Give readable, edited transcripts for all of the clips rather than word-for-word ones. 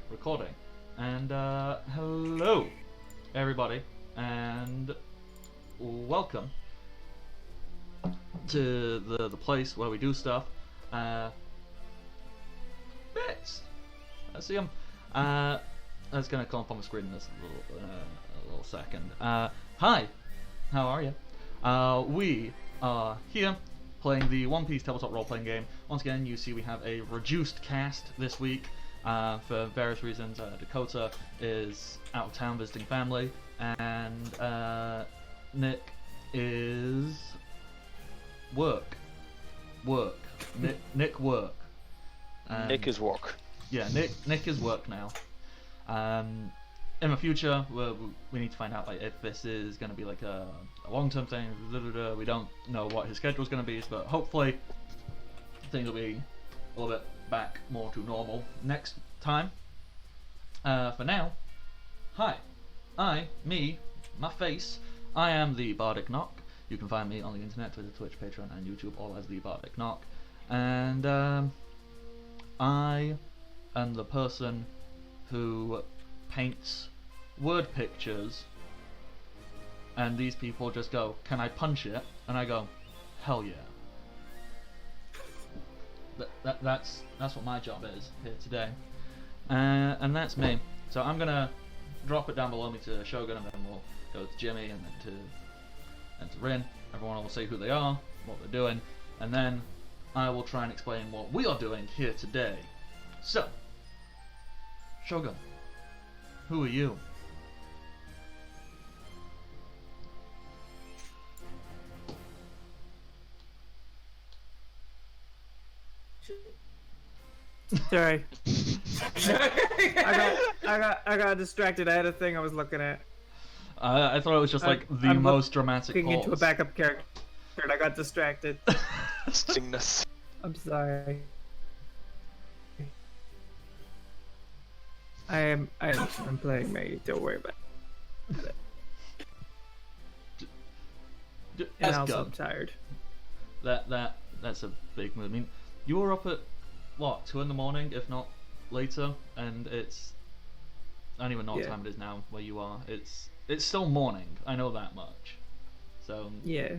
recording. And hello, everybody, and welcome to the place where we do stuff. Bits. I see them. That's gonna come up on the screen in this little second. Hi, how are you? We are here playing the One Piece tabletop role-playing game. Once again, you see we have a reduced cast this week for various reasons. Dakota is out of town visiting family, and Nick is work. Nick work. Nick is work. Yeah, Nick is work now. In the future, we need to find out like if this is going to be like a long-term thing. We don't know what his schedule is going to be, but hopefully things will be a little bit back more to normal next time. For now, hi, my face. I am the Bardic Knock. You can find me on the internet, Twitter, Twitch, Patreon, and YouTube, all as the Bardic Knock. And I am the person who paints word pictures, and these people just go, "Can I punch it?" And I go, "Hell yeah." That's what my job is here today, and that's me. So I'm gonna drop it down below me to Shogun, and then we'll go to Jimmy, and then to Rin. Everyone will say who they are, what they're doing, and then I will try and explain what we are doing here today. So, Shogun, who are you? Sorry. I got distracted. I had a thing I was looking at. I thought it was just like the I'm most dramatic looking pause. into a backup character, and I got distracted. Stingness. I'm sorry. I'm playing me. Don't worry about it. And also, I'm tired. That's a big move. I mean, you were up at what, 2 in the morning, if not later, and it's I don't even know what time it is now where you are. It's still morning. I know that much. So yeah.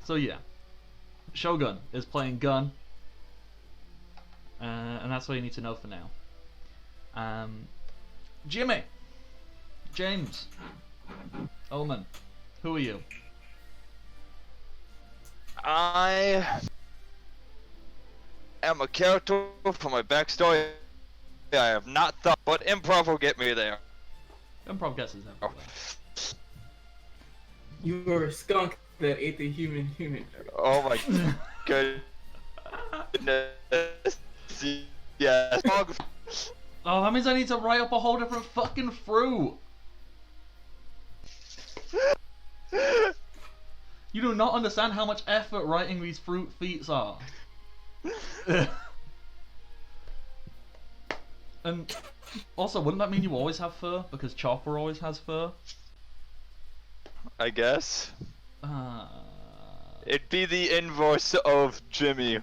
So yeah, Shogun is playing Gun, and that's all you need to know for now. James, Omen, who are you? I am a character for my backstory. I have not thought, but improv will get me there. Improv guesses everywhere. You were a skunk that ate the human. Oh my goodness. Yes. Oh, that means I need to write up a whole different fucking fruit. You do not understand how much effort writing these fruit feats are. And also, wouldn't that mean you always have fur? Because Chopper always has fur? I guess. Ah. It'd be the inverse of Jimmy,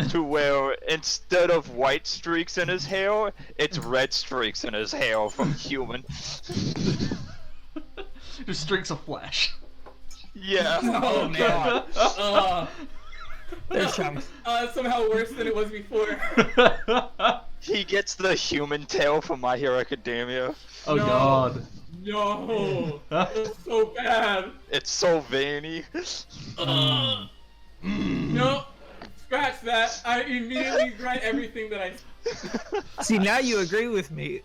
to where instead of white streaks in his hair, it's red streaks in his hair from human. Just streaks of flesh. Yeah. Oh man. There's some. Somehow worse than it was before. He gets the human tail from My Hero Academia. Oh No. god. No, it's so bad. It's so veiny. No, scratch that. I immediately regret everything that I. See, now you agree with me.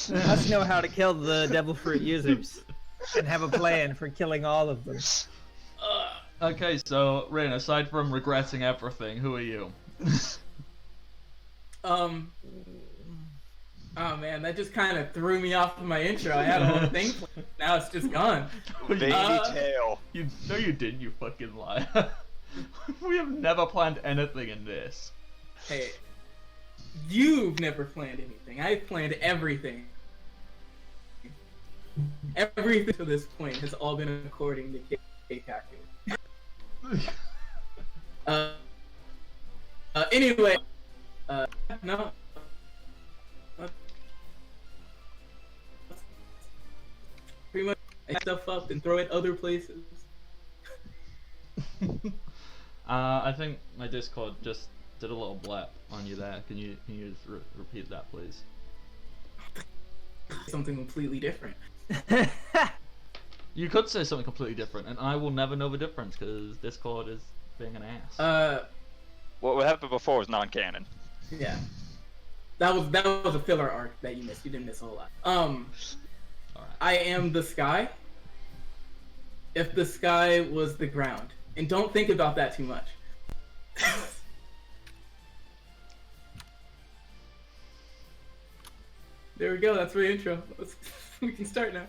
Must know how to kill the devil fruit users, and have a plan for killing all of them. Okay, so Rin, aside from regretting everything, who are you? Oh man, that just kind of threw me off of my intro. I had a whole thing. Now it's just gone. Veiny tail. No, you didn't, you fucking liar. We have never planned anything in this. Hey, you've never planned anything. I've planned everything. Everything to this point has all been according to K-Kaku. Anyway, no. Pretty much pick stuff up and throw it other places. I think my Discord just did a little blep on you there. Can you just repeat that, please? Something completely different. You could say something completely different, and I will never know the difference because Discord is being an ass. What happened before was non-canon. Yeah. That was a filler arc that you missed. You didn't miss a whole lot. Alright. I am the sky. If the sky was the ground. And don't think about that too much. There we go, that's my intro. We can start now.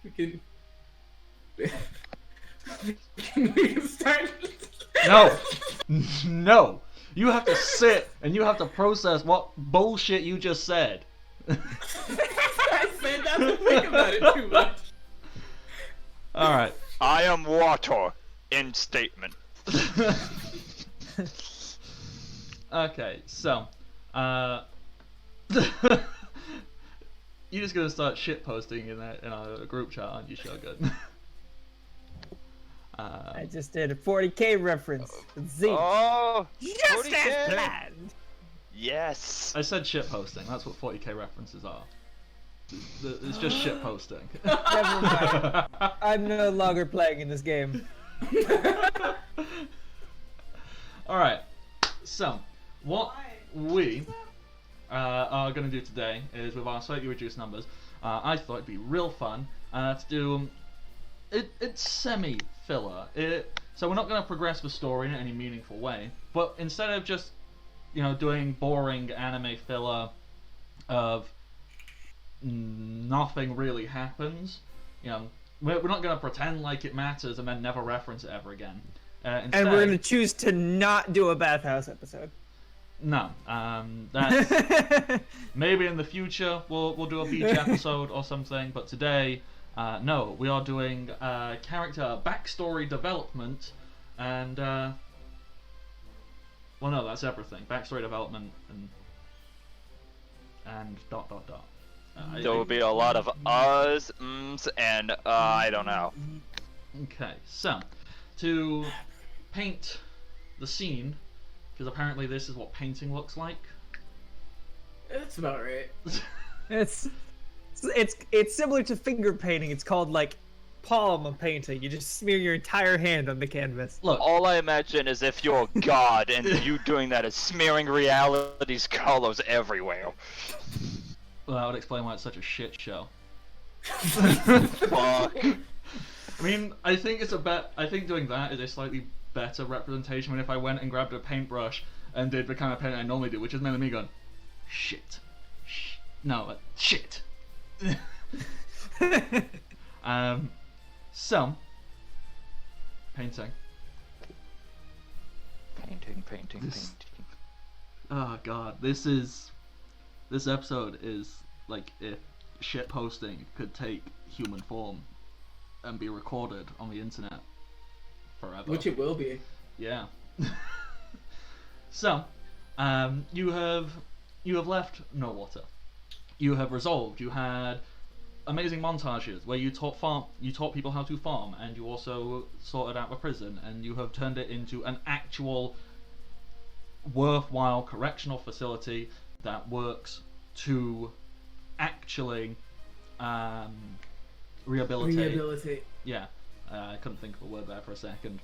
We can start. No! No! You have to sit and you have to process what bullshit you just said. I said not to think about it too much. Alright. I am water. End statement. Okay, so, you're just gonna start shitposting in our group chat, aren't you, Shogun? I just did a 40k reference. Z. Oh, Just 40K. as planned. Yes. I said shitposting, that's what 40k references are. It's just shitposting. Never mind. I'm no longer playing in this game. Alright, so, what we are going to do today is, with our slightly reduced numbers, I thought it'd be real fun to do... It's semi-filler. So we're not going to progress the story in any meaningful way, but instead of just, doing boring anime filler of nothing really happens, we're not going to pretend like it matters and then never reference it ever again. Instead, And we're going to choose to not do a bathhouse episode. No, that's maybe in the future we'll do a beach episode or something, but today, no, we are doing character backstory development, and well, no, that's everything. Backstory development and ... There will be a lot of uhs, ums, and I don't know. Okay, so to paint the scene, because apparently this is what painting looks like. That's about right. It's similar to finger painting. It's called like palm painting. You just smear your entire hand on the canvas. Look, All I imagine is if you're a god and you doing that is smearing reality's colors everywhere. well, that would explain why it's such a shit show. Fuck. I mean, I think doing that is a slightly better representation than if I went and grabbed a paintbrush and did the kind of painting I normally do, which is mainly me going, shit. Shit. So, painting. Painting. Oh god, this episode is like if shit posting could take human form and be recorded on the internet forever. Which it will be. Yeah. So, you have left no water. You have resolved. You had amazing montages where you taught people how to farm, and you also sorted out the prison, and you have turned it into an actual worthwhile correctional facility that works to actually rehabilitate. Yeah, I couldn't think of a word there for a second.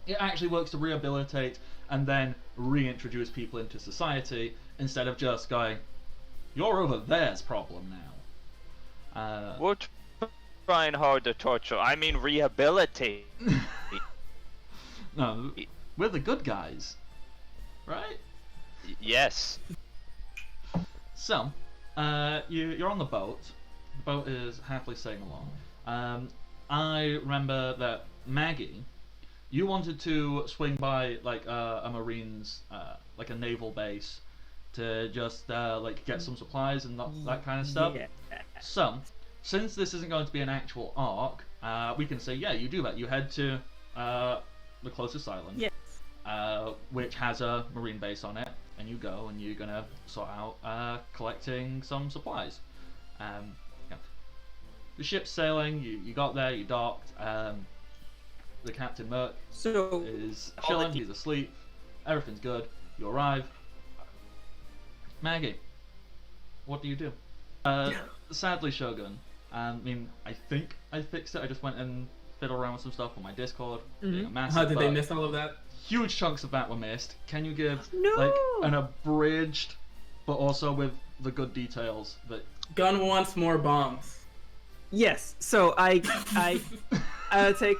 It actually works to rehabilitate and then reintroduce people into society instead of just going, you're over there's problem now. We're trying hard to torture. I mean rehabilitate. No, we're the good guys, right? Yes. So, you're on the boat. The boat is happily sailing along. I remember that Maggie, you wanted to swing by like a marine's, like a naval base, to just like get some supplies and that kind of stuff. Yeah. So, since this isn't going to be an actual arc, we can say, yeah, you do that. You head to the closest island, Yes. which has a marine base on it, and you go and you're gonna sort out collecting some supplies. Yeah. The ship's sailing. You got there. You docked. The captain Merc So is chilling. He's asleep. Everything's good. You arrive. Maggie, what do you do? Sadly, Shogun. I mean, I think I fixed it. I just went and fiddled around with some stuff on my Discord. Being a massive How did they bug. miss all of that? Huge chunks of that were missed. Can you give No! like an abridged, but also with the good details that? Gun wants more bombs. yes, so I take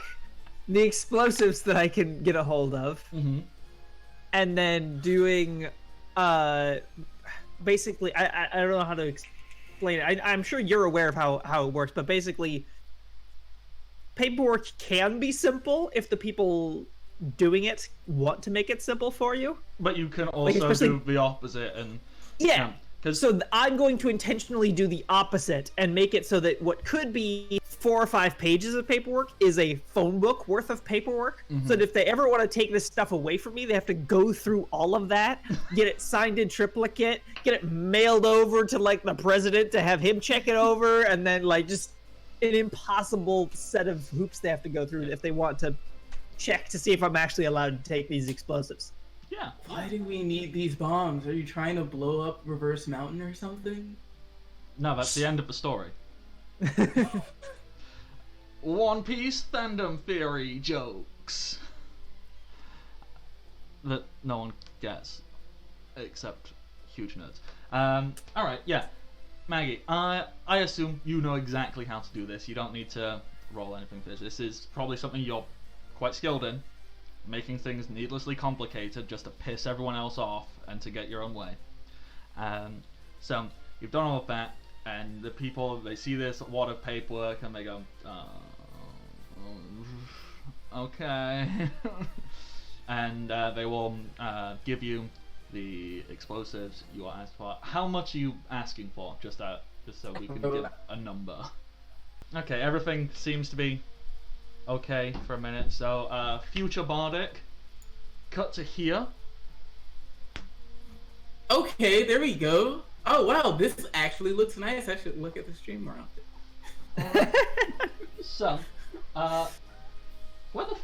the explosives that I can get a hold of, Mm-hmm. and then doing basically I don't know how to explain it. I'm sure you're aware of how it works, but basically paperwork can be simple if the people doing it want to make it simple for you. But you can also especially- do the opposite and Yeah. because So I'm going to intentionally do the opposite and make it so that what could be 4 or 5 pages of paperwork is a phone book worth of paperwork. So that if they ever want to take this stuff away from me, they have to go through all of that, get it signed in triplicate, get it mailed over to like the president to have him check it over, and then like just an impossible set of hoops they have to go through if they want to check to see if I'm actually allowed to take these explosives. yeah. Why do we need these bombs? Are you trying to blow up Reverse Mountain or something? No, that's the end of the story. One Piece fandom theory jokes that no one gets except huge nerds. All right, yeah, Maggie, I assume you know exactly how to do this. You don't need to roll anything for this. This is probably something you're quite skilled in, making things needlessly complicated just to piss everyone else off and to get your own way. So you've done all of that, and the people, they see this wad of paperwork and they go, okay. And they will give you the explosives you are asked for. How much are you asking for? Just so we can give a number. Okay, everything seems to be okay for a minute. So, future Bardic, cut to here. Okay, there we go. Oh wow, this actually looks nice. I should look at the stream more often. So, where the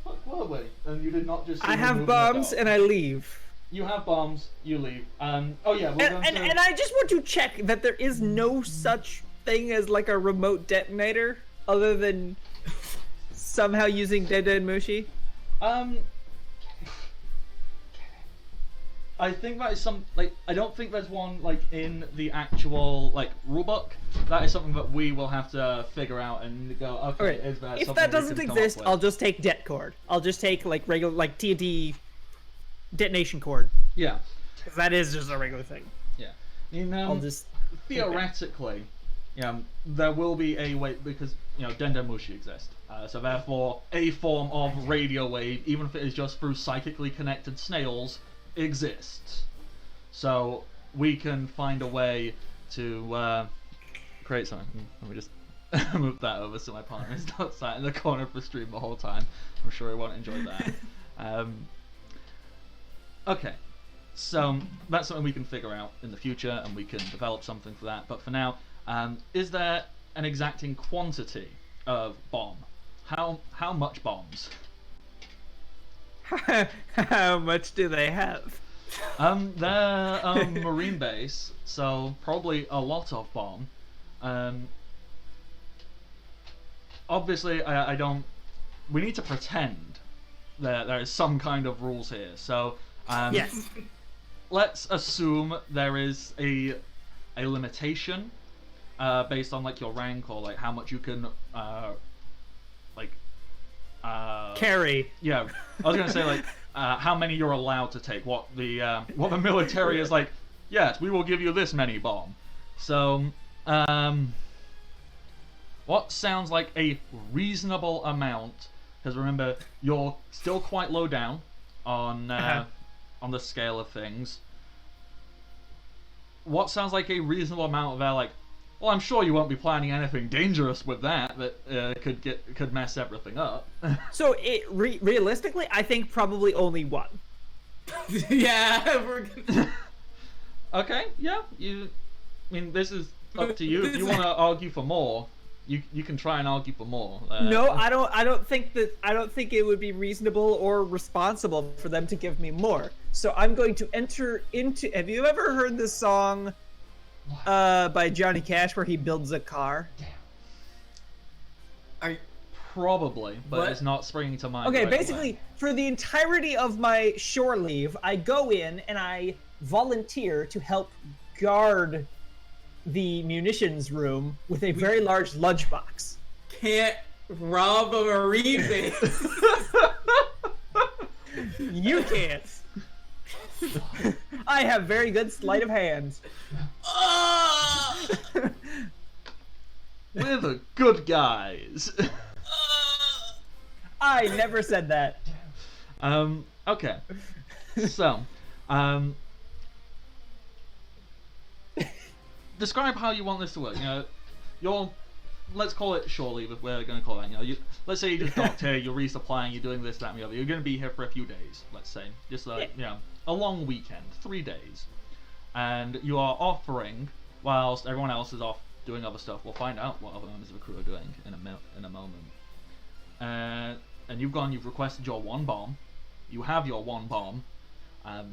fuck were we? And you did not just. I have bombs and I leave. You have bombs. You leave. Oh yeah, we're going to. And I just want to check that there is no such thing as like a remote detonator other than somehow using Deda and Mushi. I think that is some I don't think there's one in the actual rulebook. That is something that we will have to figure out and go. Okay, is that if something that we doesn't can come up exist, with? I'll just take det cord. I'll just take regular TNT detonation cord. Yeah, Because that is just a regular thing. yeah. I mean, I'll just theoretically, there will be a way because Dendemushi exist. So therefore, a form of radio wave, even if it is just through psychically connected snails, exists. So we can find a way to create something. Let me just move that over so my partner is not sat in the corner of the stream the whole time. I'm sure he won't enjoy that. Okay, so that's something we can figure out in the future, and we can develop something for that. But for now, is there an exacting quantity of bomb? How much bombs? how much do they have? They're a marine base, so probably a lot of bomb. Obviously, I don't. We need to pretend that there is some kind of rules here. So Yes. let's assume there is a limitation based on your rank or how much you can Carry. Yeah, I was gonna say how many you're allowed to take. What the military is like. Yes, we will give you this many bomb. So, what sounds like a reasonable amount? Because remember, you're still quite low down on the scale of things. What sounds like a reasonable amount of Well, I'm sure you won't be planning anything dangerous with that could mess everything up. So realistically, I think probably only one. Yeah, we're gonna... Okay, yeah. I mean, this is up to you. If you want to argue for more, you can try and argue for more. No, I don't think it would be reasonable or responsible for them to give me more. So I'm going to enter into. Have you ever heard this song by Johnny Cash where he builds a car? Probably, but What? it's not springing to mind. Okay, right basically, away. for the entirety of my shore leave, I go in and I volunteer to help guard the munitions room with a very large lunchbox. Can't rob a marine base. You can't. I have very good sleight of hand. We're the good guys. I never said that. Okay. So, describe how you want this to work. Let's call it shore leave if we're going to call it. Let's say you just docked here, you're resupplying, you're doing this, that, and the other. You're going to be here for a few days, let's say. Just like, a long weekend, 3 days. And you are offering, whilst everyone else is off doing other stuff. We'll find out what other members of the crew are doing in a moment. And you've requested your one bomb. You have your one bomb. Have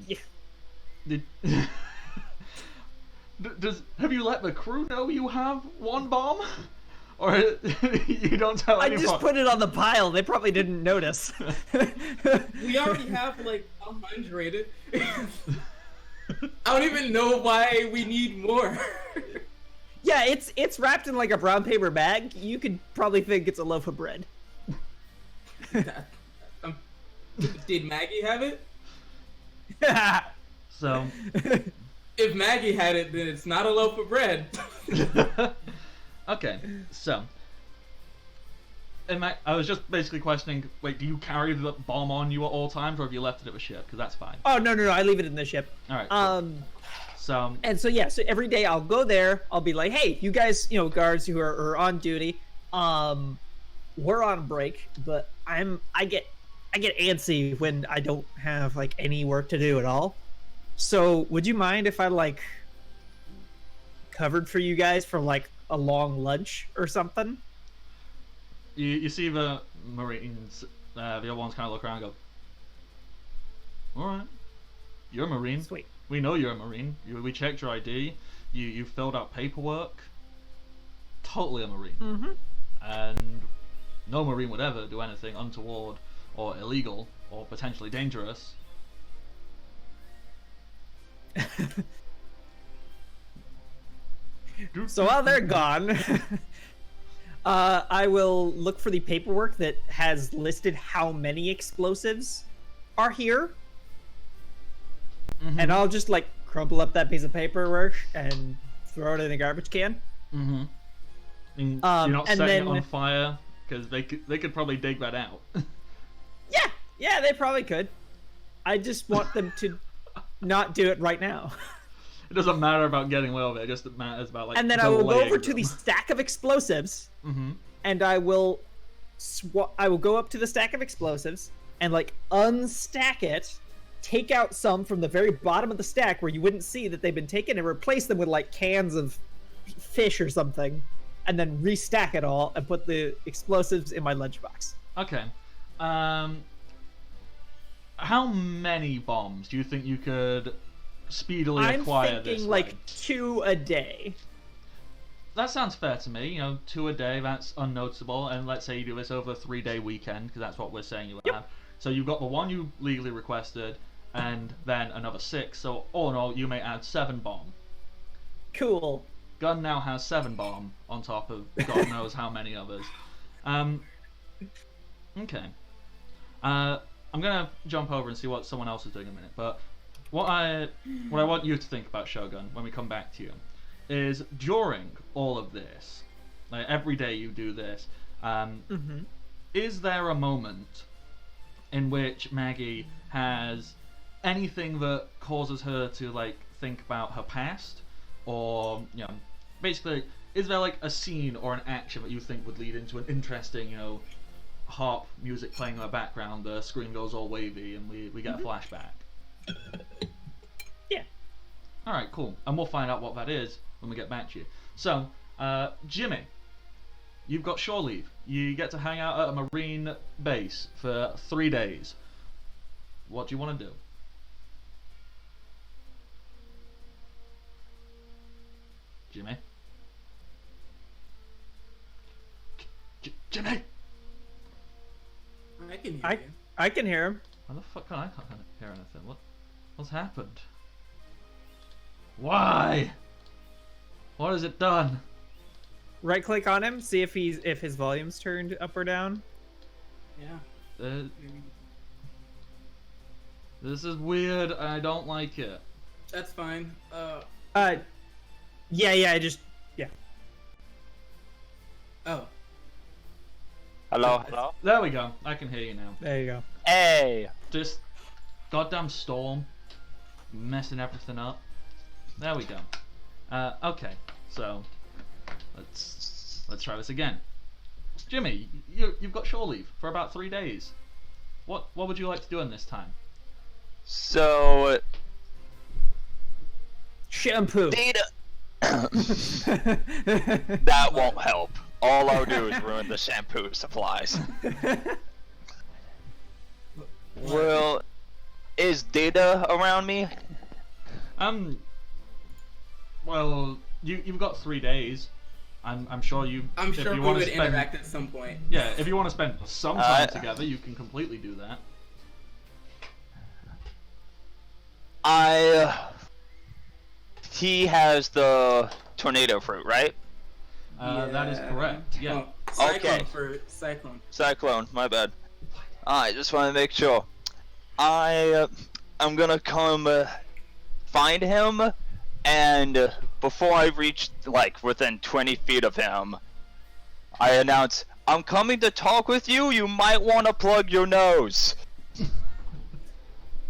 you let the crew know you have one bomb? Or you don't tell I anyone? just put it on the pile. They probably didn't notice. We already have like 100. I don't even know why we need more. Yeah, it's wrapped in like a brown paper bag. You could probably think it's a loaf of bread. Did Maggie have it? So, If Maggie had it, then it's not a loaf of bread. okay, so. I was just basically questioning, wait, do you carry the bomb on you at all times, or have you left it at the ship? Because that's fine. Oh, no, I leave it in the ship. Alright, cool. So, And so yeah, so every day I'll go there. I'll be like, hey, you guys, guards who are on duty, we're on break, but I get antsy when I don't have like any work to do at all. So would you mind if I like covered for you guys for like a long lunch or something? you see the Marines, the other ones kind of look around and go, alright, you're a Marine. Sweet. We know you're a Marine. We checked your ID. You filled out paperwork. Totally a Marine. Mm-hmm. And no Marine would ever do anything untoward or illegal or potentially dangerous. So while they're gone, I will look for the paperwork that has listed how many explosives are here. Mm-hmm. And I'll just like crumple up that piece of paperwork and throw it in the garbage can. Mm-hmm. I mean, you're not and setting it then- on fire because they could probably dig that out. Yeah, they probably could. I just want them to not do it right now. It doesn't matter about getting away with it. It just matters about like. And then I will go over delaying to the them. stack of explosives, Mm-hmm. and I will go up to the stack of explosives and like unstack it, take out some from the very bottom of the stack where you wouldn't see that they've been taken, and replace them with like cans of fish or something, and then restack it all and put the explosives in my lunchbox. Okay. How many bombs do you think you could speedily I'm acquire this thinking way? like 2 a day. That sounds fair to me. 2 a day, that's unnoticeable. And let's say you do this over a 3-day weekend, because that's what we're saying you have. So you've got the one you legally requested, and then another 6. So all in all, you may add 7 bomb. Cool. Gun now has 7 bomb on top of God knows how many others. Okay. I'm gonna jump over and see what someone else is doing in a minute. But what I want you to think about, Shogun, when we come back to you, is during all of this, like every day you do this, is there a moment in which Maggie has anything that causes her to like think about her past, or basically is there like a scene or an action that you think would lead into an interesting, harp music playing in the background, the screen goes all wavy, and we get a flashback? Yeah. Alright, cool. And we'll find out what that is when we get back to you. So, Jimmy, you've got shore leave. You get to hang out at a marine base for 3 days. What do you want to do? Jimmy? Jimmy! I can hear you. I can hear him. Why the fuck can I can't hear anything? What's happened? Why? What has it done? Right click on him, see if his volume's turned up or down. Yeah. This is weird. I don't like it. That's fine. Yeah. Oh. Hello? There we go. I can hear you now. There you go. Hey! Just goddamn storm messing everything up. There we go. Okay, so let's try this again. Jimmy, you've got shore leave for about 3 days. What would you like to do in this time? So... Shampoo. Data... That won't help. All I'll do is ruin the shampoo supplies. Well, is Data around me? Well, you've got 3 days. I'm sure you. I'm if sure you we wanna would spend, interact at some point. Yeah, if you want to spend some time together, you can completely do that. He has the tornado fruit, right? That is correct. Yeah. Oh, cyclone Okay. for cyclone. Cyclone, my bad. I just want to make sure. I'm gonna come find him, and before I reach like within 20 feet of him, I announce, "I'm coming to talk with you. You might want to plug your nose."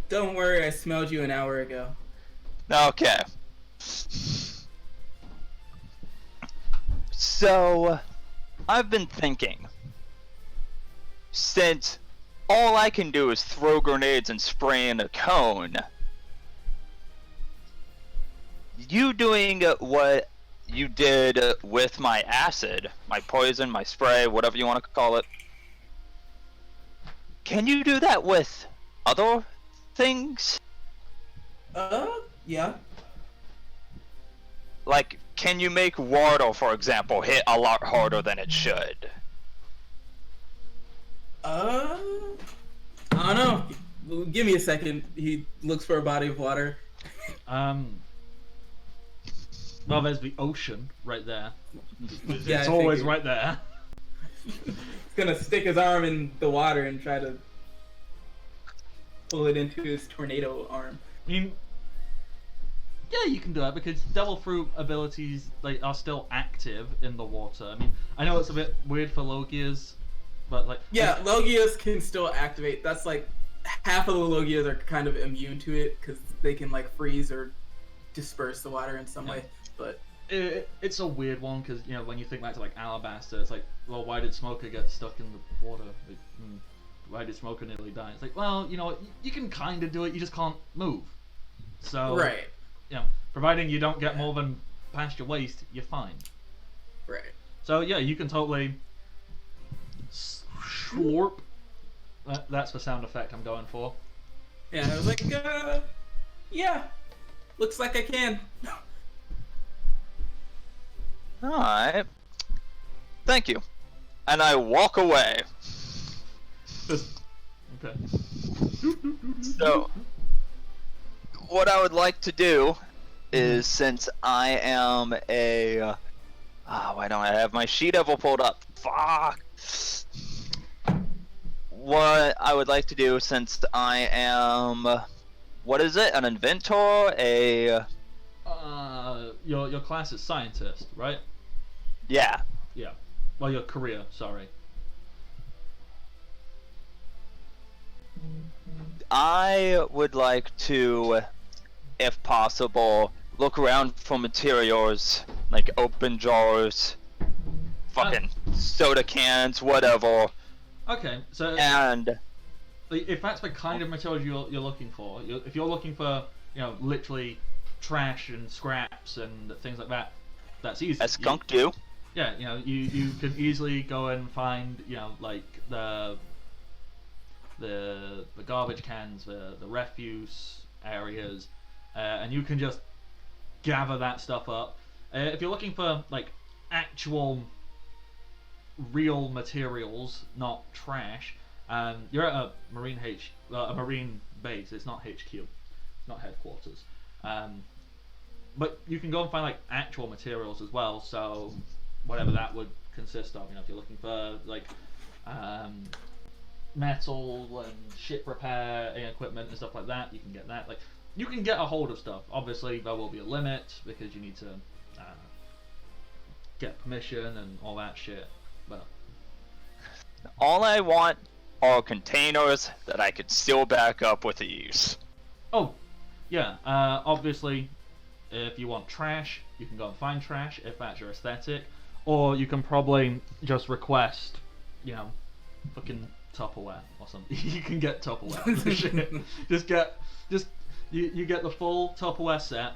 Don't worry, I smelled you an hour ago. Okay. So, I've been thinking, since all I can do is throw grenades and spray in a cone, you doing what you did with my acid, my poison, my spray, whatever you want to call it, can you do that with other things? Yeah. Like, can you make water, for example, hit a lot harder than it should? I don't know. Well, give me a second. He looks for a body of water. Well, there's the ocean right there. It's Yeah, I always figured. right there. He's gonna stick his arm in the water and try to pull it into his tornado arm. I mean, yeah, you can do that because devil fruit abilities are still active in the water. I mean, I know it's a bit weird for Logias, but Yeah, Logias can still activate. That's like half of the Logias are kind of immune to it because they can like freeze or disperse the water in some way. But it's a weird one because when you think back to like Alabaster, it's like, well, why did Smoker get stuck in the water? Like, why did Smoker nearly die? It's like, well, you can kind of do it, you just can't move. So right, providing you don't get more than past your waist, you're fine. right. So yeah, you can totally slurp. That's the sound effect I'm going for. Yeah, I was like, yeah, looks like I can. Alright. Thank you. And I walk away. Okay. So, what I would like to do is, since I am a... why don't I have my She-Devil pulled up? Fuck! What I would like to do, since I am... What is it? An inventor? Your class is scientist, right? Yeah. Yeah. Well, your career, sorry. I would like to, if possible, look around for materials like open jars, fucking soda cans, whatever. Okay, so And if that's the kind of materials you're looking for, if you're looking for, literally trash and scraps and things like that, that's easy. as skunk do. Yeah, you can easily go and find, like the garbage cans, the refuse areas, and you can just gather that stuff up. If you're looking for like actual real materials, not trash, you're at a marine base. It's not HQ, it's not headquarters. But you can go and find like actual materials as well. So whatever that would consist of, if you're looking for like metal and ship repair equipment and stuff like that, you can get that. Like you can get a hold of stuff. Obviously there will be a limit because you need to get permission and all that shit. But All I want are containers that I could seal back up with ease. oh yeah, obviously if you want trash, you can go and find trash if that's your aesthetic, or you can probably just request, fucking Tupperware or something. You can get Tupperware for shit. You get the full Tupperware set.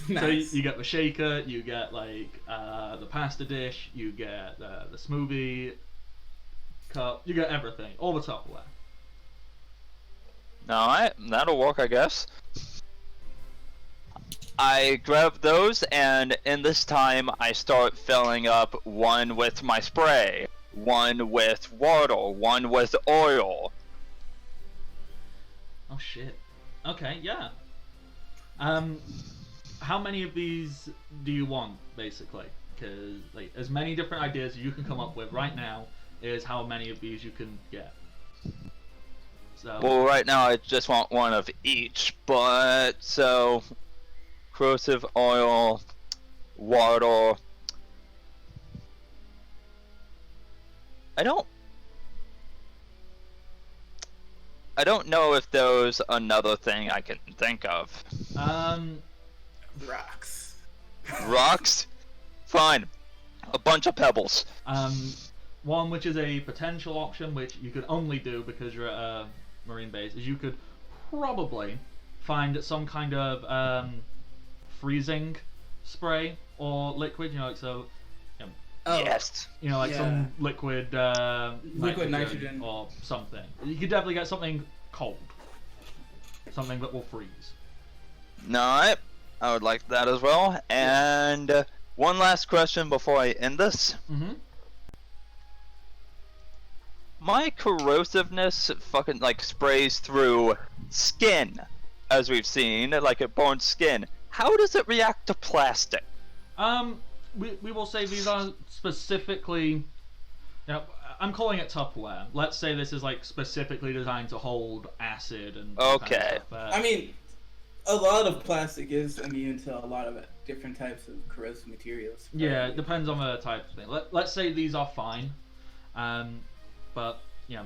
Nice. So you get the shaker, you get like the pasta dish, you get the smoothie cup, you get everything, all the Tupperware. Alright, that'll work, I guess. I grab those, and in this time, I start filling up one with my spray, one with water, one with oil. Oh shit. Okay, yeah. How many of these do you want, basically? Because like as many different ideas as you can come up with right now is how many of these you can get. So Well, right now, I just want one of each, but so corrosive oil, water. I don't know if there's another thing I can think of. Rocks. Rocks? Fine. A bunch of pebbles. one which is a potential option, which you could only do because you're at a marine base, is you could probably find some kind of freezing spray or liquid, like so. Oh, Yes. Like Yeah. some liquid Liquid nitrogen. or something. You could definitely get something cold, something that will freeze. No, I would like that as well. And one last question before I end this. Mm-hmm. My corrosiveness fucking like sprays through skin, as we've seen, like it burns skin. How does it react to plastic? We will say these are specifically. I'm calling it Tupperware. Let's say this is like specifically designed to hold acid and. Okay. I mean, a lot of plastic is immune to a lot of different types of corrosive materials. Yeah, it depends on the type of thing. Let's say these are fine, but yeah.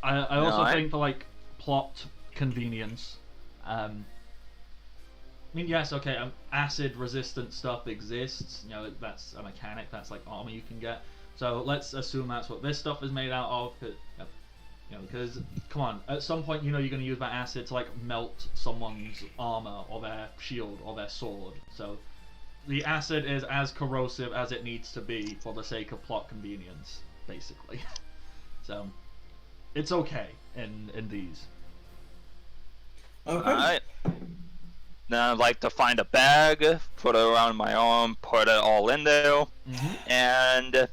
I also think for like plot convenience, I mean, yes, okay, acid resistant stuff exists, that's a mechanic, that's like armor you can get. So let's assume that's what this stuff is made out of, because, come on, at some point, you're going to use that acid to like melt someone's armor or their shield or their sword. So the acid is as corrosive as it needs to be for the sake of plot convenience, basically. So it's okay in these. Okay. Alright. Then I'd like to find a bag, put it around my arm, put it all in there, and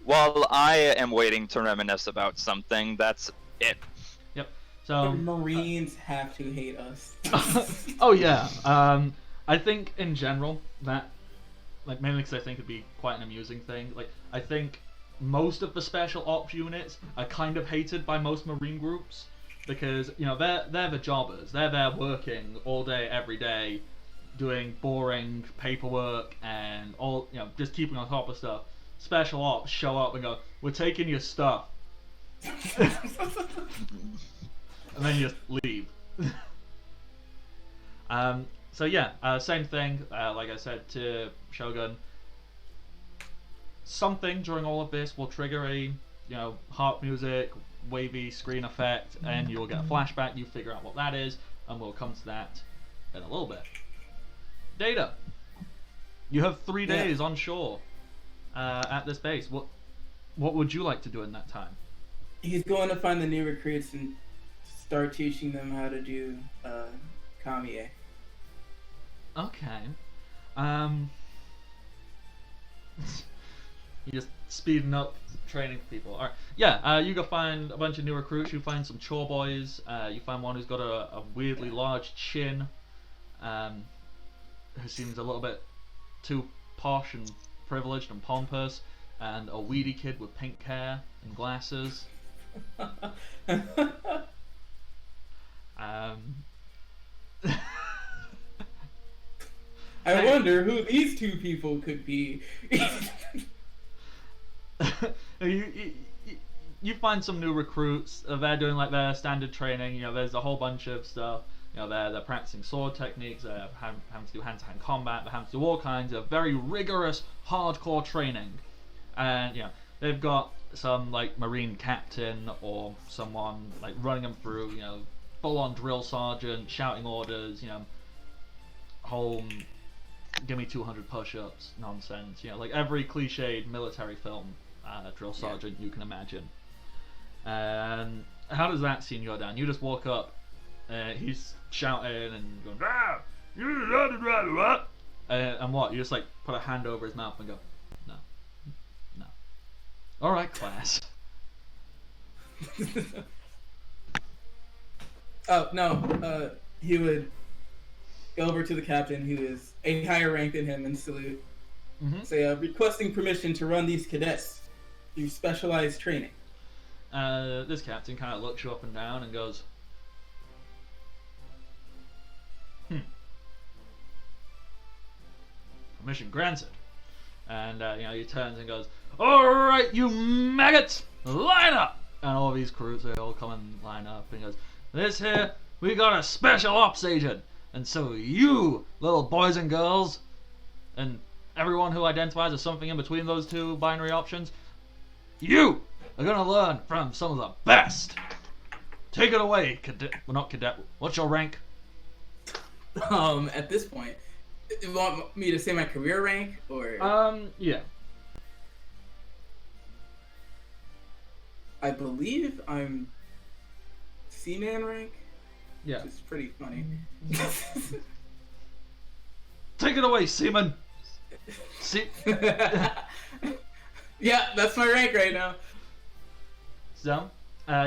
while I am waiting to reminisce about something, that's it. Yep. The So. Marines have to hate us. Oh yeah. I think in general that, like, mainly because I think it'd be quite an amusing thing. Like, I think most of the special ops units are kind of hated by most Marine groups. Because they're the jobbers. They're there working all day, every day, doing boring paperwork and all just keeping on top of stuff. Special ops show up and go, "We're taking your stuff," and then you just leave. So yeah, same thing. Like I said to Shogun, something during all of this will trigger a harp music, wavy screen effect, and you'll get a flashback. You figure out what that is, and we'll come to that in a little bit. Data. You have 3 days on shore at this base. What would you like to do in that time? He's going to find the new recruits and start teaching them how to do Kamiye. Okay. You're just speeding up training people. Alright. Yeah, you go find a bunch of new recruits. You find some chore boys. You find one who's got a weirdly large chin. Who seems a little bit too posh and privileged and pompous. And a weedy kid with pink hair and glasses. I wonder who these two people could be. You find some new recruits. They're doing like their standard training. There's a whole bunch of stuff. They're practicing sword techniques. They're having to do hand-to-hand combat. They're having to do all kinds of very rigorous, hardcore training. And they've got some like marine captain or someone like running them through. Full-on drill sergeant shouting orders. Home. Give me 200 push-ups nonsense. Like every cliched military film drill sergeant you can imagine. And how does that scene go down? You just walk up, he's shouting and going, ah! And what? You just like put a hand over his mouth and go, no. Alright, class. Oh, no. He would go over to the captain, who is a higher rank than him, and salute. Mm-hmm. Say, requesting permission to run these cadets through specialized training. This captain kind of looks you up and down and goes, permission granted. And he turns and goes, alright, you maggots, line up! And all these crews, they all come and line up, and he goes, this here, we got a special ops agent. And so you, little boys and girls, and everyone who identifies as something in between those two binary options, you are going to learn from some of the best. Take it away, cadet. Well, not cadet. What's your rank? At this point, you want me to say my career rank, or? Yeah. I believe I'm Seaman rank. Yeah. Which is pretty funny. Take it away, Seaman. Yeah, that's my rank right now. So,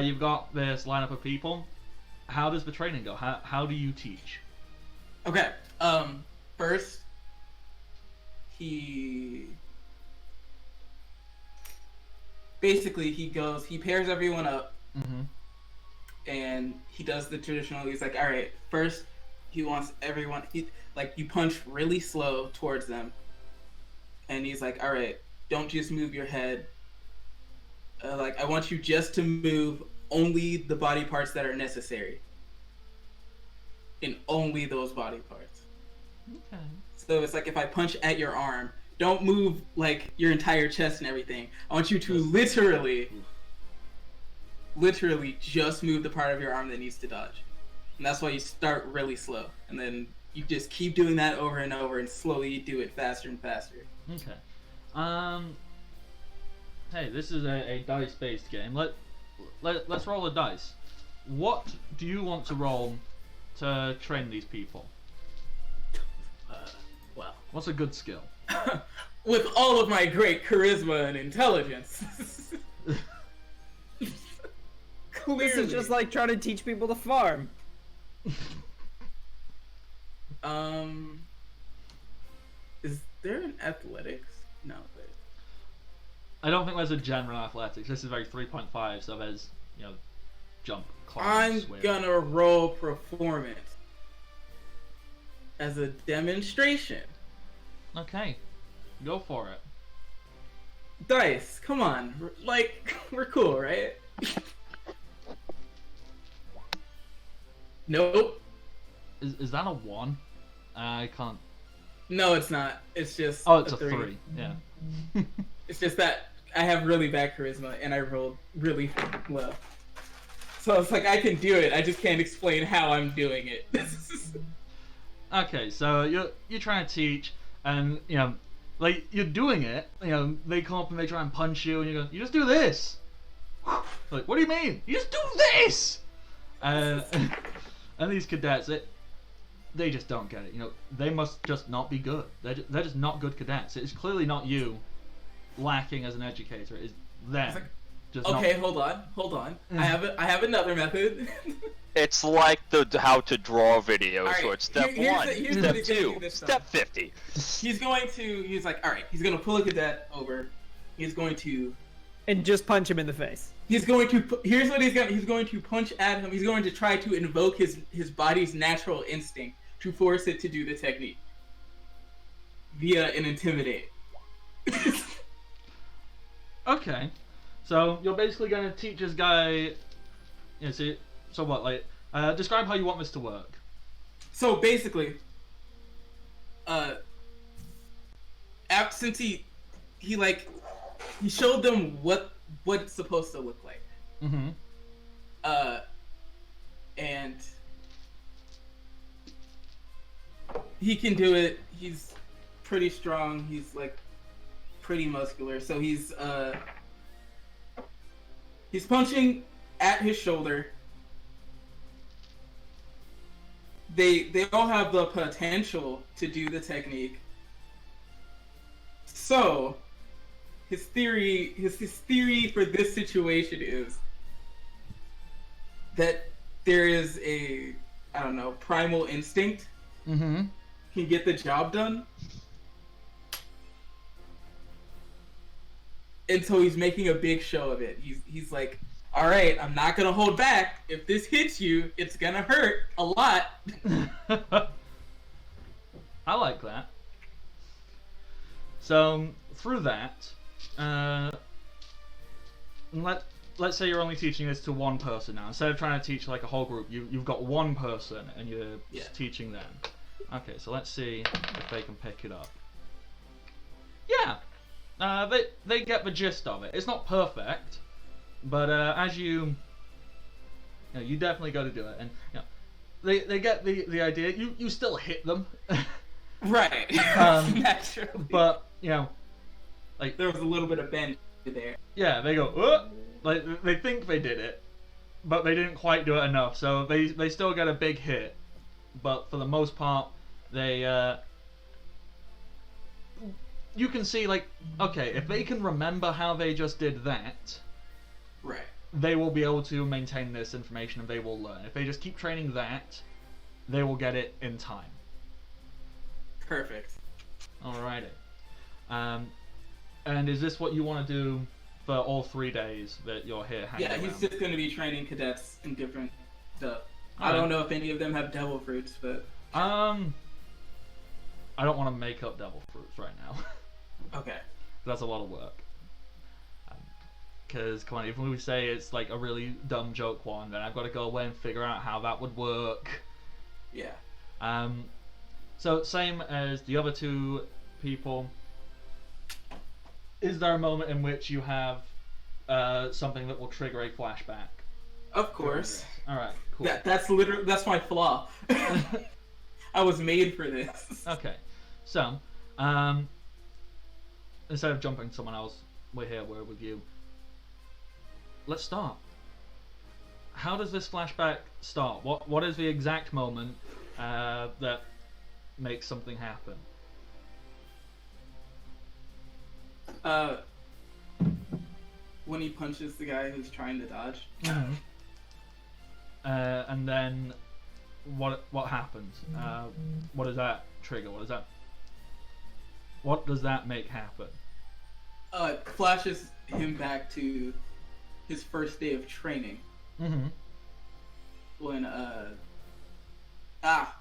you've got this lineup of people. How does the training go? How do you teach? Okay. First, he pairs everyone up. Mm-hmm. And he does the traditional. He's like, all right, first he wants everyone. You punch really slow towards them, and he's like, all right, don't just move your head. I want you just to move only the body parts that are necessary, and only those body parts. Okay. So it's like if I punch at your arm, don't move like your entire chest and everything. I want you to literally just move the part of your arm that needs to dodge. And that's why you start really slow. And then you just keep doing that over and over, and slowly do it faster and faster. Okay. Hey, this is a dice-based game. Let's roll a dice. What do you want to roll to train these people? Well. What's a good skill? With all of my great charisma and intelligence. Clearly. This is just like trying to teach people to farm. Is there an athletics? No. Wait. I don't think there's a general athletics. This is very 3.5, so there's jump, climb, I'm swim. gonna roll performance as a demonstration. Okay, go for it. Dice, come on. We're cool, right? Nope. Is that a 1? I can't. No, it's not. It's just. Oh, it's a 3. Yeah. It's just that I have really bad charisma and I rolled really low. So it's like I can do it. I just can't explain how I'm doing it. Okay, so you're trying to teach, and you know, like you're doing it. You know, they come up and they try and punch you, and you go, "You just do this." Like, what do you mean? You just do this. And these cadets, they just don't get it. You know, they must just not be good. They're just not good cadets. It's clearly not you lacking as an educator. It's them. Like, just okay, not... hold on. I have another method. It's like the how to draw videos, Alright, where it's step here's 1, what he's step gonna 2, do this time. step 50. He's like, all right. He's gonna pull a cadet over. He's going to just punch him in the face. He's going to. Here's what he's going to punch at him. He's going to try to invoke his body's natural instinct to force it to do the technique via an intimidate. Okay, so you're basically going to teach this guy. You know, so what? Like, describe how you want this to work. So basically, since he showed them what it's supposed to look like. Mm-hmm. And he can do it. He's pretty strong. He's like pretty muscular. So he's punching at his shoulder. They all have the potential to do the technique. So his theory for this situation is that there is a, I don't know, primal instinct Mm-hmm. can get the job done. And so he's making a big show of it. He's like, all right, I'm not gonna hold back. If this hits you, it's gonna hurt a lot. I like that. So through that, let's say you're only teaching this to one person now. Instead of trying to teach like a whole group, you've got one person and you're just teaching them. Okay, so let's see if they can pick it up. Yeah, they get the gist of it. It's not perfect, but as you definitely got to do it, and you know, they get the idea. You still hit them, Right. Naturally. but you know, like There was a little bit of bend there. yeah, they go like they think they did it, but they didn't quite do it enough. So they still get a big hit, but for the most part, they you can see like, okay, if they can remember how they just did that, Right. they will be able to maintain this information and they will learn. If they just keep training that, they will get it in time. Perfect. Alrighty. And is this what you want to do for all 3 days that you're here hanging Yeah, around? he's just going to be training cadets in different stuff. I Alright. don't know if any of them have devil fruits, but I don't want to make up devil fruits right now. okay. That's a lot of work. Because, come on, if we say it's like a really dumb joke one, then I've got to go away and figure out how that would work. Yeah. So, same as the other 2 people, is there a moment in which you have something that will trigger a flashback? Of course. Alright, cool. That's my flaw. I was made for this. Okay, so, instead of jumping to someone else, we're with you. Let's start. How does this flashback start? What is the exact moment that makes something happen? When he punches the guy who's trying to dodge. And then what happens? What does that trigger? What does that make happen? It flashes him back to his first day of training. Mm-hmm. When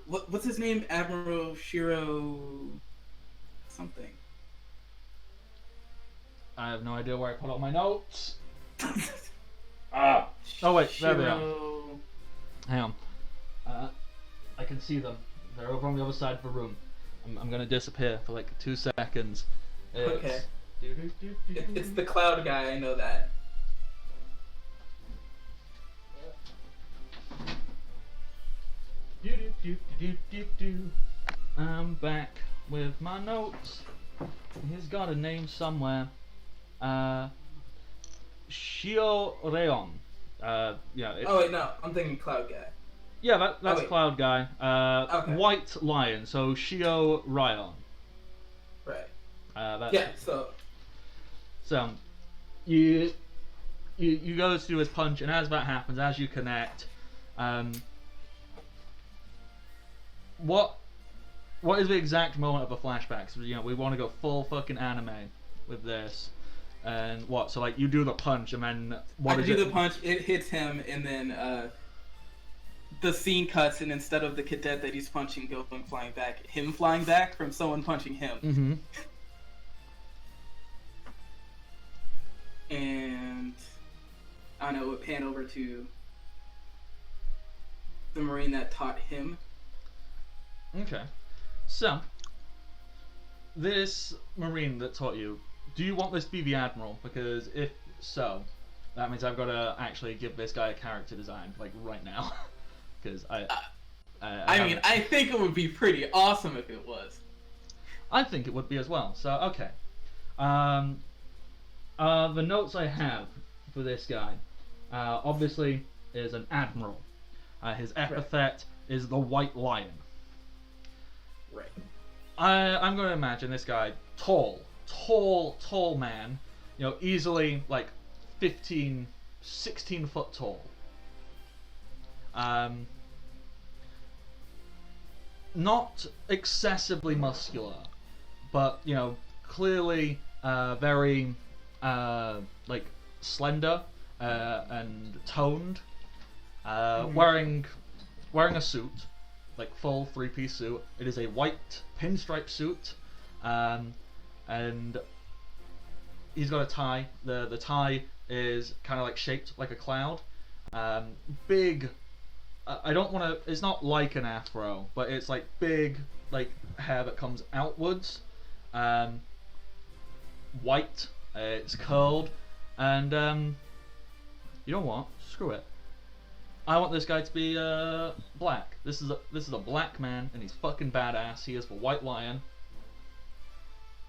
what's his name? Admiral Shiro something. I have no idea where I put all my notes. Oh wait, there they are. Shiro... Hang on. I can see them. They're over on the other side of the room. I'm gonna disappear for like 2 seconds. Okay. It's the cloud guy, I know that. I'm back with my notes. He's got a name somewhere. Shio Reon. Yeah. Oh wait, no, I'm thinking cloud guy. Yeah, that's wait. Cloud Guy. Okay. White Lion, so Shio Ryon. Right. That's Yeah. So. So, you go to do his punch, and as that happens, as you connect, what is the exact moment of the flashback? So, we want to go full fucking anime with this, and what? So like you do the punch, and then what I is do it? the punch, it hits him, and then the scene cuts, and instead of the cadet that he's punching going flying back, him flying back from someone punching him. Mm-hmm. And I don't know, it pan over to the Marine that taught him. Okay. So, this Marine that taught you, do you want this to be the Admiral? Because if so, that means I've got to actually give this guy a character design, like right now. Because I mean, I think it would be pretty awesome if it was. I think it would be as well. So, okay. The notes I have for this guy, obviously, is an Admiral. His epithet is the White Lion. Right. I'm going to imagine this guy, tall man, easily like 15, 16 foot tall. Not excessively muscular, but clearly very like slender and toned. Wearing a suit, like full 3-piece suit. It is a white pinstripe suit, and he's got a tie. The tie is kind of like shaped like a cloud. Big. I don't want to. It's not like an afro, but it's like big, like hair that comes outwards. White. It's curled, and you know what? Screw it. I want this guy to be black. This is a black man, and he's fucking badass. He is the White Lion,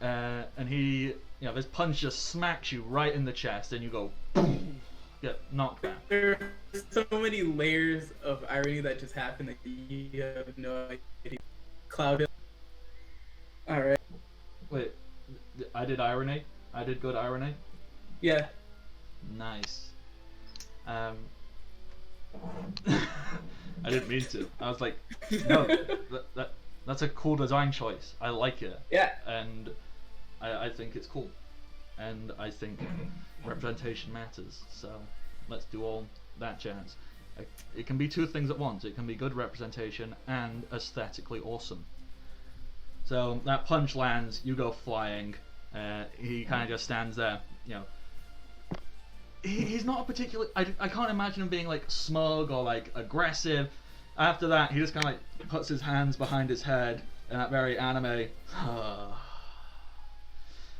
and he, this punch just smacks you right in the chest, and you go, boom, get knocked back. There are so many layers of irony that just happened that you have no idea. Cloud. All right. Wait, I did irony. I did good irony. Yeah. Nice. I didn't mean to. I was like, no, that's a cool design choice. I like it. Yeah. And I think it's cool. And I think representation matters. So let's do all that jazz. It can be two things at once. It can be good representation and aesthetically awesome. So that punch lands, you go flying. He kind of just stands there, He's not a particularly. I can't imagine him being like smug or like aggressive. After that, he just kind of like puts his hands behind his head in that very anime.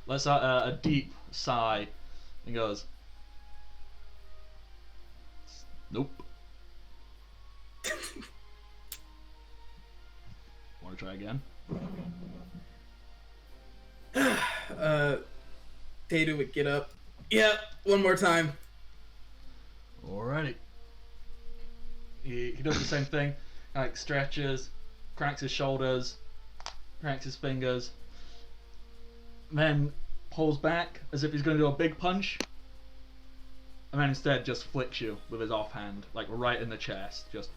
Lets out a deep sigh and goes, "Nope." Want to try again? Data would get up. Yeah, one more time. Alrighty. He does the same thing, like stretches, cracks his shoulders, cracks his fingers, then pulls back as if he's going to do a big punch, and then instead just flicks you with his offhand, like right in the chest, just.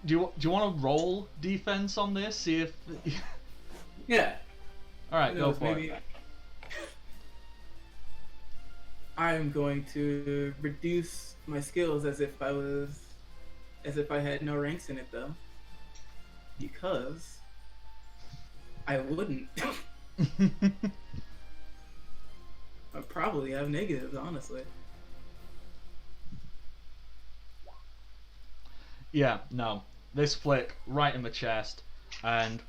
Do you want to roll defense on this? See if. Yeah. All right, go for it. I'm going to reduce my skills as if I had no ranks in it though, because I wouldn't. I probably have negatives, honestly. Yeah, no. This flick right in the chest, and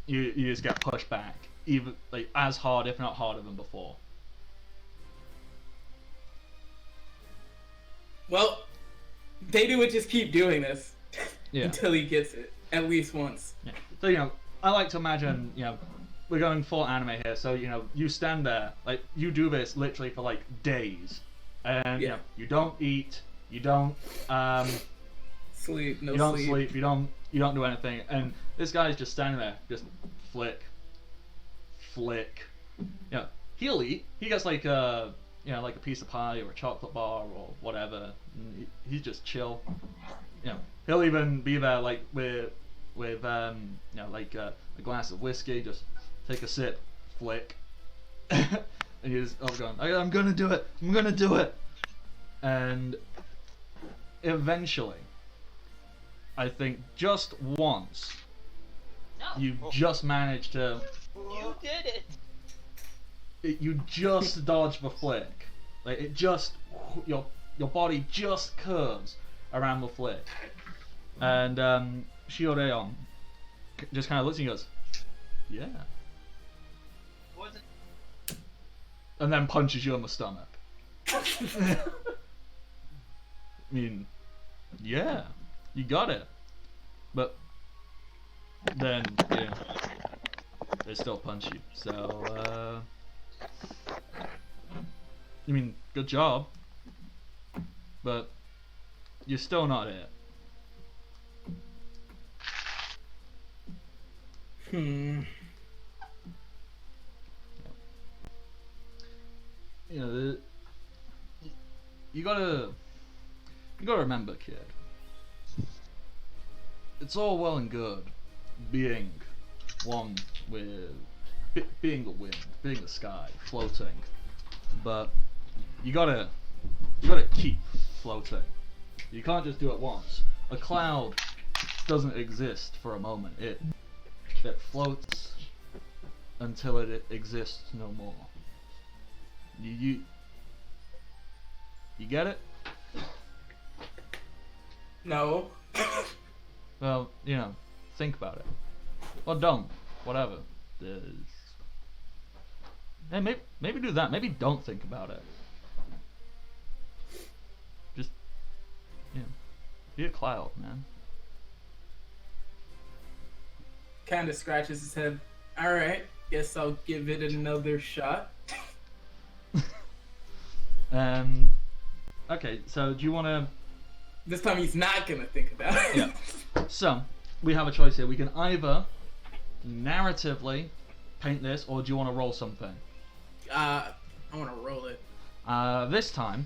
you just get pushed back, even like as hard, if not harder than before. Well, Data would just keep doing this Yeah. until he gets it at least once. Yeah. So I like to imagine we're going full anime here. So you stand there, like you do this literally for like days, and you don't eat, you don't Sleep, no you don't sleep. sleep, you don't do anything, and this guy's just standing there, just flick. He'll eat. He gets like a like a piece of pie or a chocolate bar or whatever. And he's just chill. He'll even be there like with like a glass of whiskey, just take a sip, flick, and he's going, I'm gonna do it, and eventually, I think just once, you just managed to. You did it. You just dodge the flick, like it just your body just curves around the flick, and Shioreon just kind of looks and goes, yeah, Wasn't and then punches you in the stomach. I mean, yeah, you got it, but then they still punch you. So I mean, good job, but you're still not it. You gotta remember, kid. It's all well and good being one with being the wind, being the sky, floating, but you gotta keep floating. You can't just do it once. A cloud doesn't exist for a moment. It floats until it exists no more. You get it? No. Well, think about it. Well, don't. Whatever. Hey, maybe do that. Maybe don't think about it. Just, be a cloud, man. Kind of scratches his head. All right, guess I'll give it another shot. Okay, so do you want to... This time he's not gonna think about it. Yeah. So, we have a choice here. We can either narratively paint this, or do you want to roll something? I want to roll it. This time,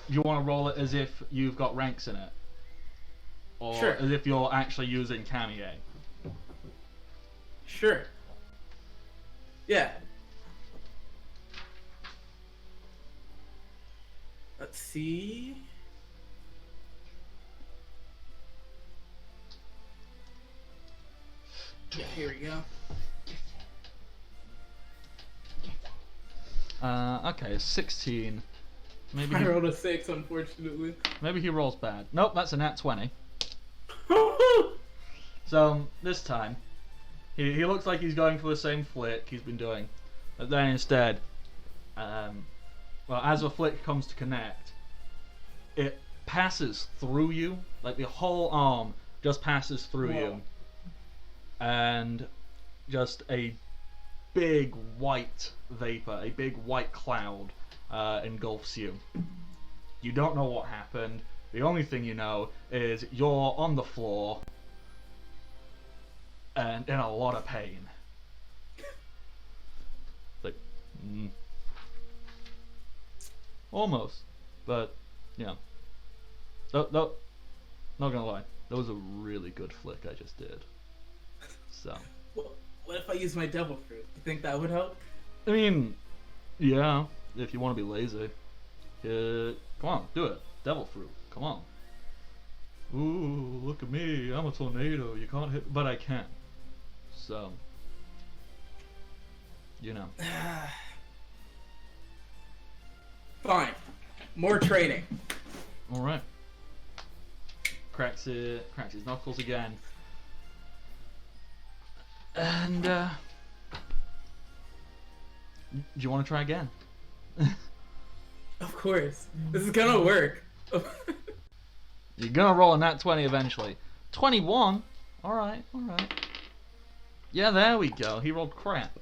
do you want to roll it as if you've got ranks in it? Or Sure. as if you're actually using Kamiye? Sure. Yeah. Let's see. Yeah, here we go. Okay, 16. Maybe I rolled a 6, unfortunately. maybe he rolls bad. Nope, that's a nat 20. So, this time, he looks like he's going for the same flick he's been doing. But then instead, as the flick comes to connect, it passes through you. Like the whole arm just passes through you. And just a big white vapor, a big white cloud engulfs you. You don't know what happened. The only thing you know is you're on the floor and in a lot of pain. Like, almost, but yeah. Not gonna lie, that was a really good flick I just did. So. What if I use my devil fruit? You think that would help? I mean, yeah, if you want to be lazy. Come on, do it. Devil fruit. Come on. Ooh, look at me. I'm a tornado. You can't hit, but I can. So, Fine. More training. All right. cracks his knuckles again, and do you want to try again? Of course. This is gonna work. You're gonna roll a nat 20 eventually. 21. All right. Yeah, there we go. He rolled crap.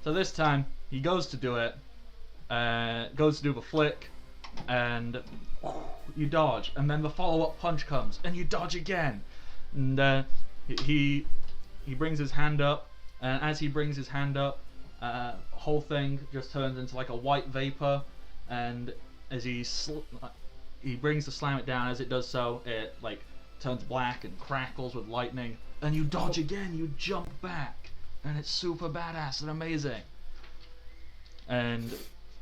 So this time he goes to do it. Goes to do the flick, and you dodge, and then the follow-up punch comes, and you dodge again, and he brings his hand up, and as he brings his hand up, whole thing just turns into like a white vapor, and as he brings to slam it down, as it does so, it like turns black and crackles with lightning, and you dodge again, you jump back, and it's super badass and amazing, and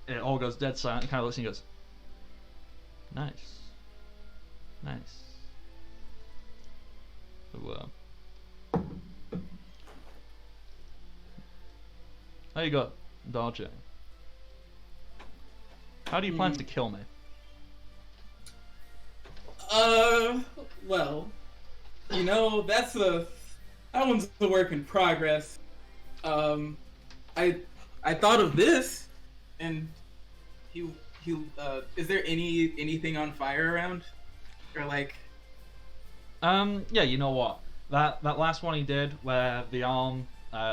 it all goes dead silent. He kind of looks and he goes, nice. So, how you got dodging? How do you plan to kill me? Well, that one's a work in progress. I thought of this, and is there anything on fire around, or like? Yeah, you know what? That last one he did, where the arm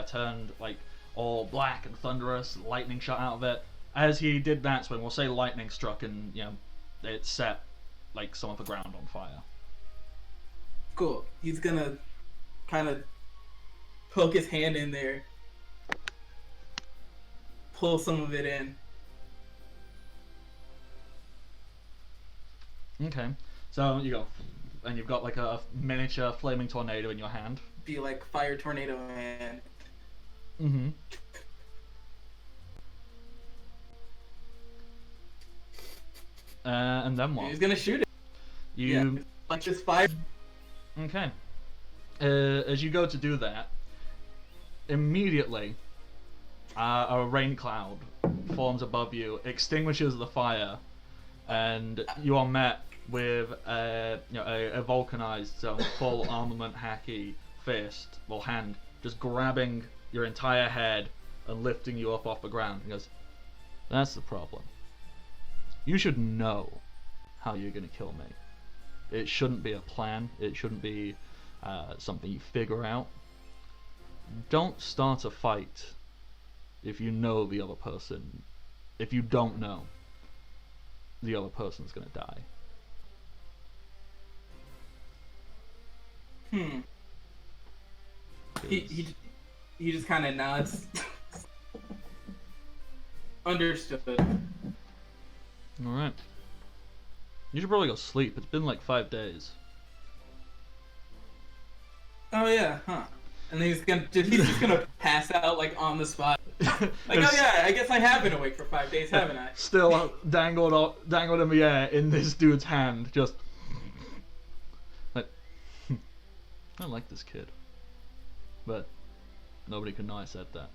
turned like all black and thunderous, lightning shot out of it. As he did that swing, we'll say lightning struck, and it set like some of the ground on fire. Cool. He's gonna kind of poke his hand in there, pull some of it in. Okay, so you go, and you've got like a miniature flaming tornado in your hand. Be like fire tornado man. Mm-hmm. And then what? He's gonna shoot it. Like this fire. Okay. As you go to do that, immediately, a rain cloud forms above you, extinguishes the fire, and you are met with a vulcanized, full armament hacky fist or hand, just grabbing your entire head and lifting you up off the ground. He goes, "That's the problem. You should know how you're gonna kill me. It shouldn't be a plan. It shouldn't be something you figure out. Don't start a fight if you know the other person. If you don't know, the other person's gonna die." He just kind of nods. Understood. Alright. You should probably go sleep. It's been like 5 days. Oh yeah, huh? And then he's just gonna pass out like on the spot. Like, oh yeah, I guess I have been awake for 5 days, haven't I? Still dangled in the air in this dude's hand, just like, I like this kid, but nobody can know I said that.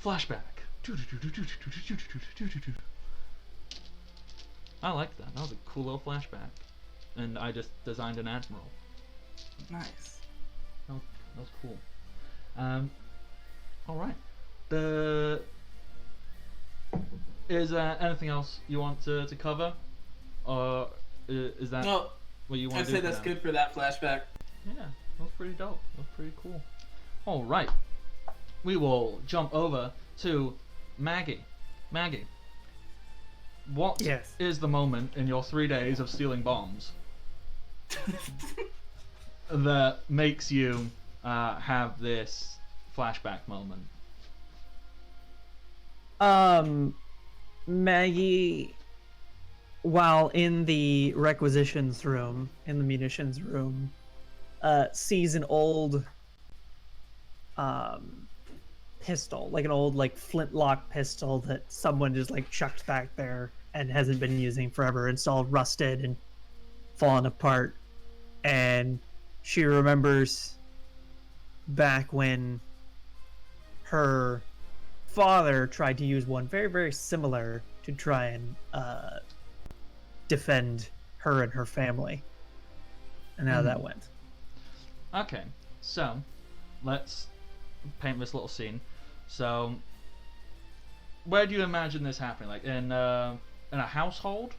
Flashback. I like that. That was a cool little flashback, and I just designed an admiral. Nice. That was cool. All right. Is there anything else you want to cover, or is that what you want to do? I'd say that's good for that flashback. Yeah, that was pretty dope. That was pretty cool. All right. We will jump over to Maggie. Maggie, what is the moment in your 3 days of stealing bombs that makes you have this flashback moment? Maggie, while in the requisitions room, in the munitions room, sees an old pistol, like an old flintlock pistol that someone just chucked back there and hasn't been using forever. It's all rusted and fallen apart, and she remembers back when her father tried to use one very, very similar to try and defend her and her family, and how that went. Okay, so let's paint this little scene. So, where do you imagine this happening? Like in a household,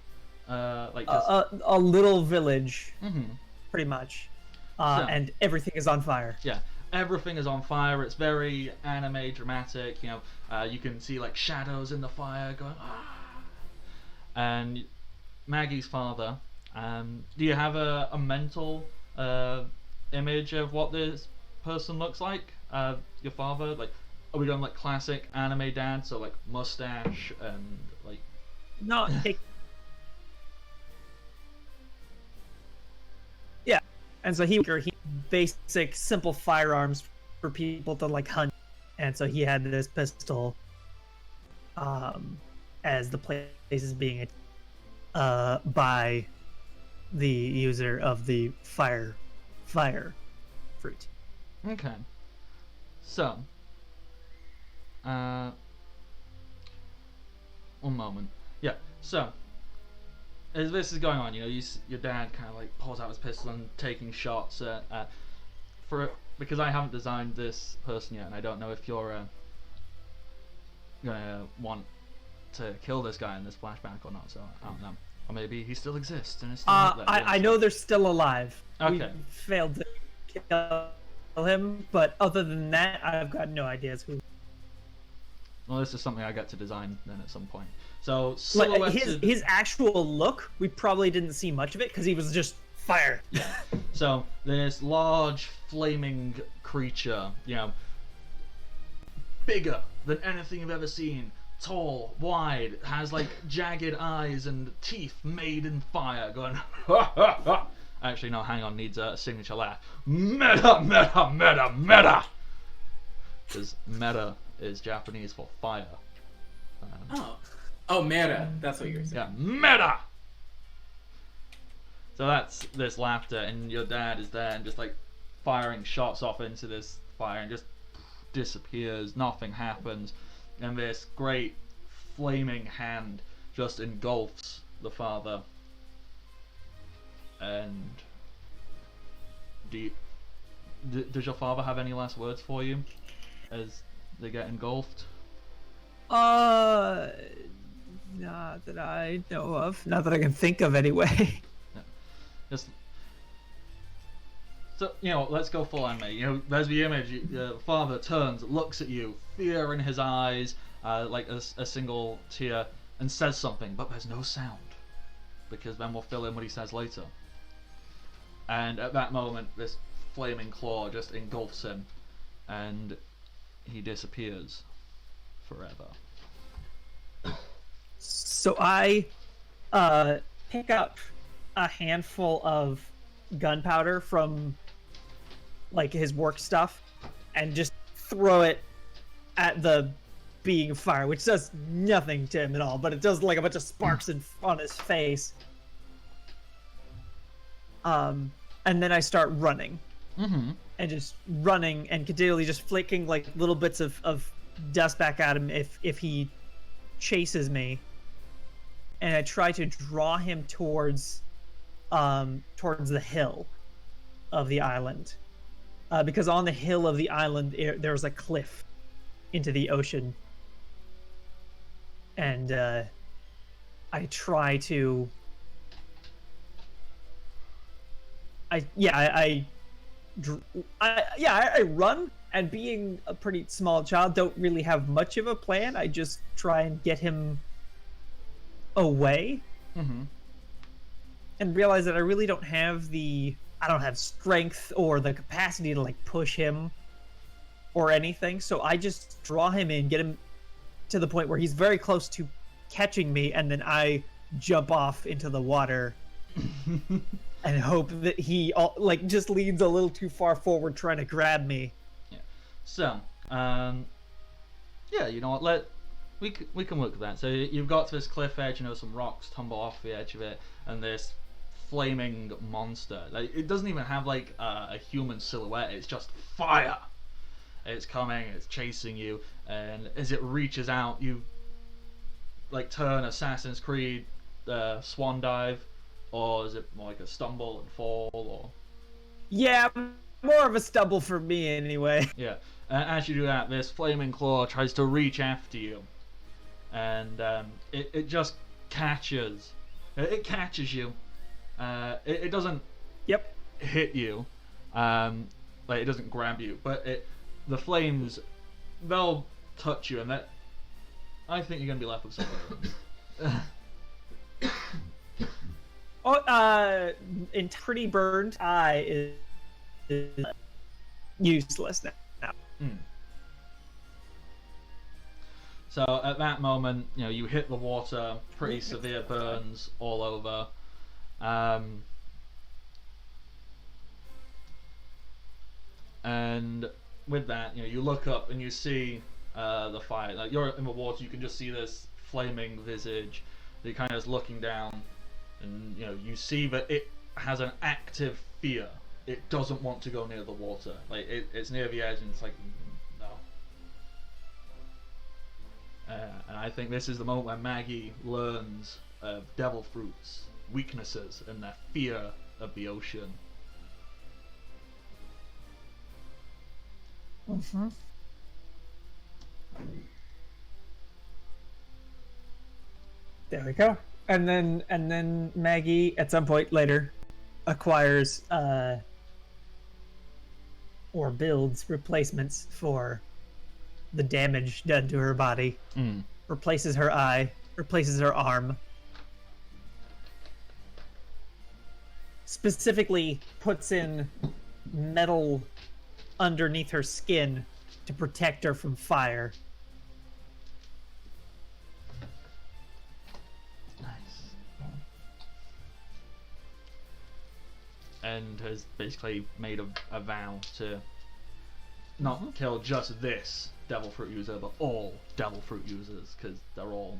like just... a little village, Mhm. pretty much, So- and everything is on fire. Yeah, everything is on fire. It's very anime, dramatic. You know, you can see like shadows in the fire going. Ah! And Maggie's father. Do you have a mental image of what this person looks like? Your father, like, are we going like classic anime dad, so like mustache and like? Not take. Yeah, and so he basic simple firearms for people to like hunt, and so he had this pistol. As the place is being by the user of the fire fruit. Okay. So, one moment. Yeah. So, as this is going on, you know, your dad kind of like pulls out his pistol and taking shots at because I haven't designed this person yet, and I don't know if you're gonna want to kill this guy in this flashback or not. So I don't know. Or maybe he still exists and is still out there. I know they're still alive. Okay. We failed to kill him, but other than that, I've got no ideas who. Well, this is something I get to design then at some point. So Like, silhouetted... his actual look, we probably didn't see much of it because he was just fire. Yeah. So this large flaming creature, you know, bigger than anything you've ever seen, tall, wide, has like jagged eyes and teeth made in fire, going ha ha ha. Actually, no, hang on, needs a signature laugh. Meta, meta, meta, meta. Because meta is Japanese for fire. Oh, meta. That's what you're saying. Yeah, meta. So that's this laughter, and your dad is there and just like firing shots off into this fire and just disappears. Nothing happens, and this great flaming hand just engulfs the father. And does your father have any last words for you as they get engulfed? Not that I know of. Not that I can think of anyway. Just so, you know, let's go full anime. You know, there's the image. The father turns, looks at you, fear in his eyes, like a single tear, and says something, but there's no sound because then we'll fill in what he says later. And at that moment, this flaming claw just engulfs him, and he disappears forever. So I pick up a handful of gunpowder from like his work stuff and just throw it at the being of fire, which does nothing to him at all, but it does like a bunch of sparks on his face. And then I start running. Mm-hmm. And just running and continually just flicking like little bits of dust back at him if he chases me. And I try to draw him towards the hill of the island, because on the hill of the island there's a cliff into the ocean, and I try to. I run, and being a pretty small child, don't really have much of a plan. I just try and get him away. Mm-hmm. And realize that I really don't have strength or the capacity to like push him or anything. So I just draw him in, get him to the point where he's very close to catching me, and then I jump off into the water and hope that he like just leans a little too far forward trying to grab me. Yeah. So, yeah, you know what? We can work with that. So you've got to this cliff edge, you know, some rocks tumble off the edge of it, and this flaming monster. Like, it doesn't even have like a human silhouette. It's just fire. It's coming. It's chasing you, and as it reaches out, you like turn Assassin's Creed swan dive or is it more like a stumble and fall, or? Yeah, more of a stumble for me anyway. Yeah. As you do that, this flaming claw tries to reach after you, and it just catches. It catches you. It doesn't Yep. hit you, like it doesn't grab you, but the flames, they'll touch you, and that I think you're gonna be left with some burns. Oh, in pretty burned eye is useless now. So at that moment, you hit the water, pretty severe burns all over. And with that, you look up and you see the fire. Like, you're in the water, you can just see this flaming visage. You're kind of just looking down, and you see that it has an active fear. It doesn't want to go near the water. Like it's near the edge, and it's like, no. And I think this is the moment where Maggie learns of devil fruit's weaknesses and their fear of the ocean. Mm-hmm. There we go. And then Maggie at some point later acquires or builds replacements for the damage done to her body. Replaces her eye, replaces her arm. Specifically puts in metal underneath her skin to protect her from fire. Nice. And has basically made a vow to not kill just this devil fruit user, but all devil fruit users, because they're all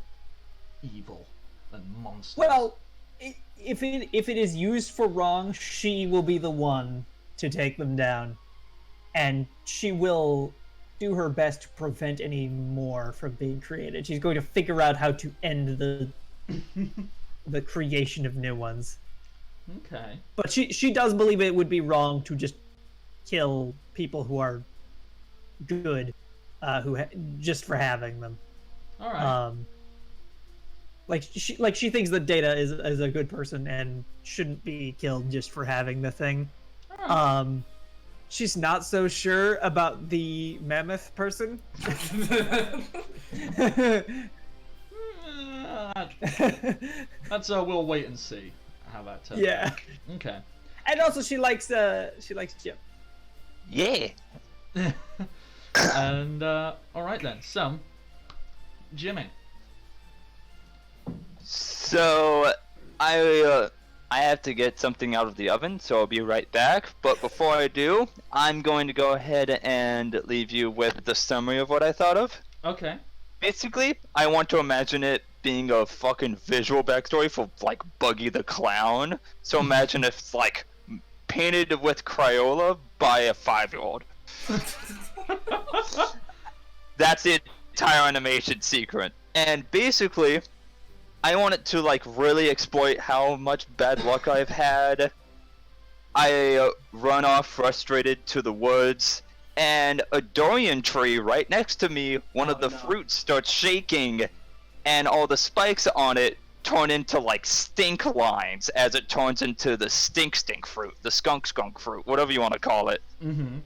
evil and monsters. Well, if it is used for wrong, she will be the one to take them down, and she will do her best to prevent any more from being created. She's going to figure out how to end the creation of new ones. Okay. But she does believe it would be wrong to just kill people who are good, just for having them. All right. Like she thinks that Data is a good person and shouldn't be killed just for having the thing. All right. She's not so sure about the mammoth person. That's we'll wait and see how that turns. Yeah. out. Okay. And also she likes Chip. Yeah. And all right then. So, Jimmy. So I have to get something out of the oven, so I'll be right back. But before I do, I'm going to go ahead and leave you with the summary of what I thought of. Okay. Basically, I want to imagine it being a fucking visual backstory for, like, Buggy the Clown. So imagine if it's, like, painted with Crayola by a 5-year-old. That's the entire animation secret. And basically, I want it to, like, really exploit how much bad luck I've had. I run off frustrated to the woods, and a durian tree right next to me, one of the fruits starts shaking, and all the spikes on it turn into, like, stink lines as it turns into the stink fruit, the skunk fruit, whatever you want to call it. Mm-hmm.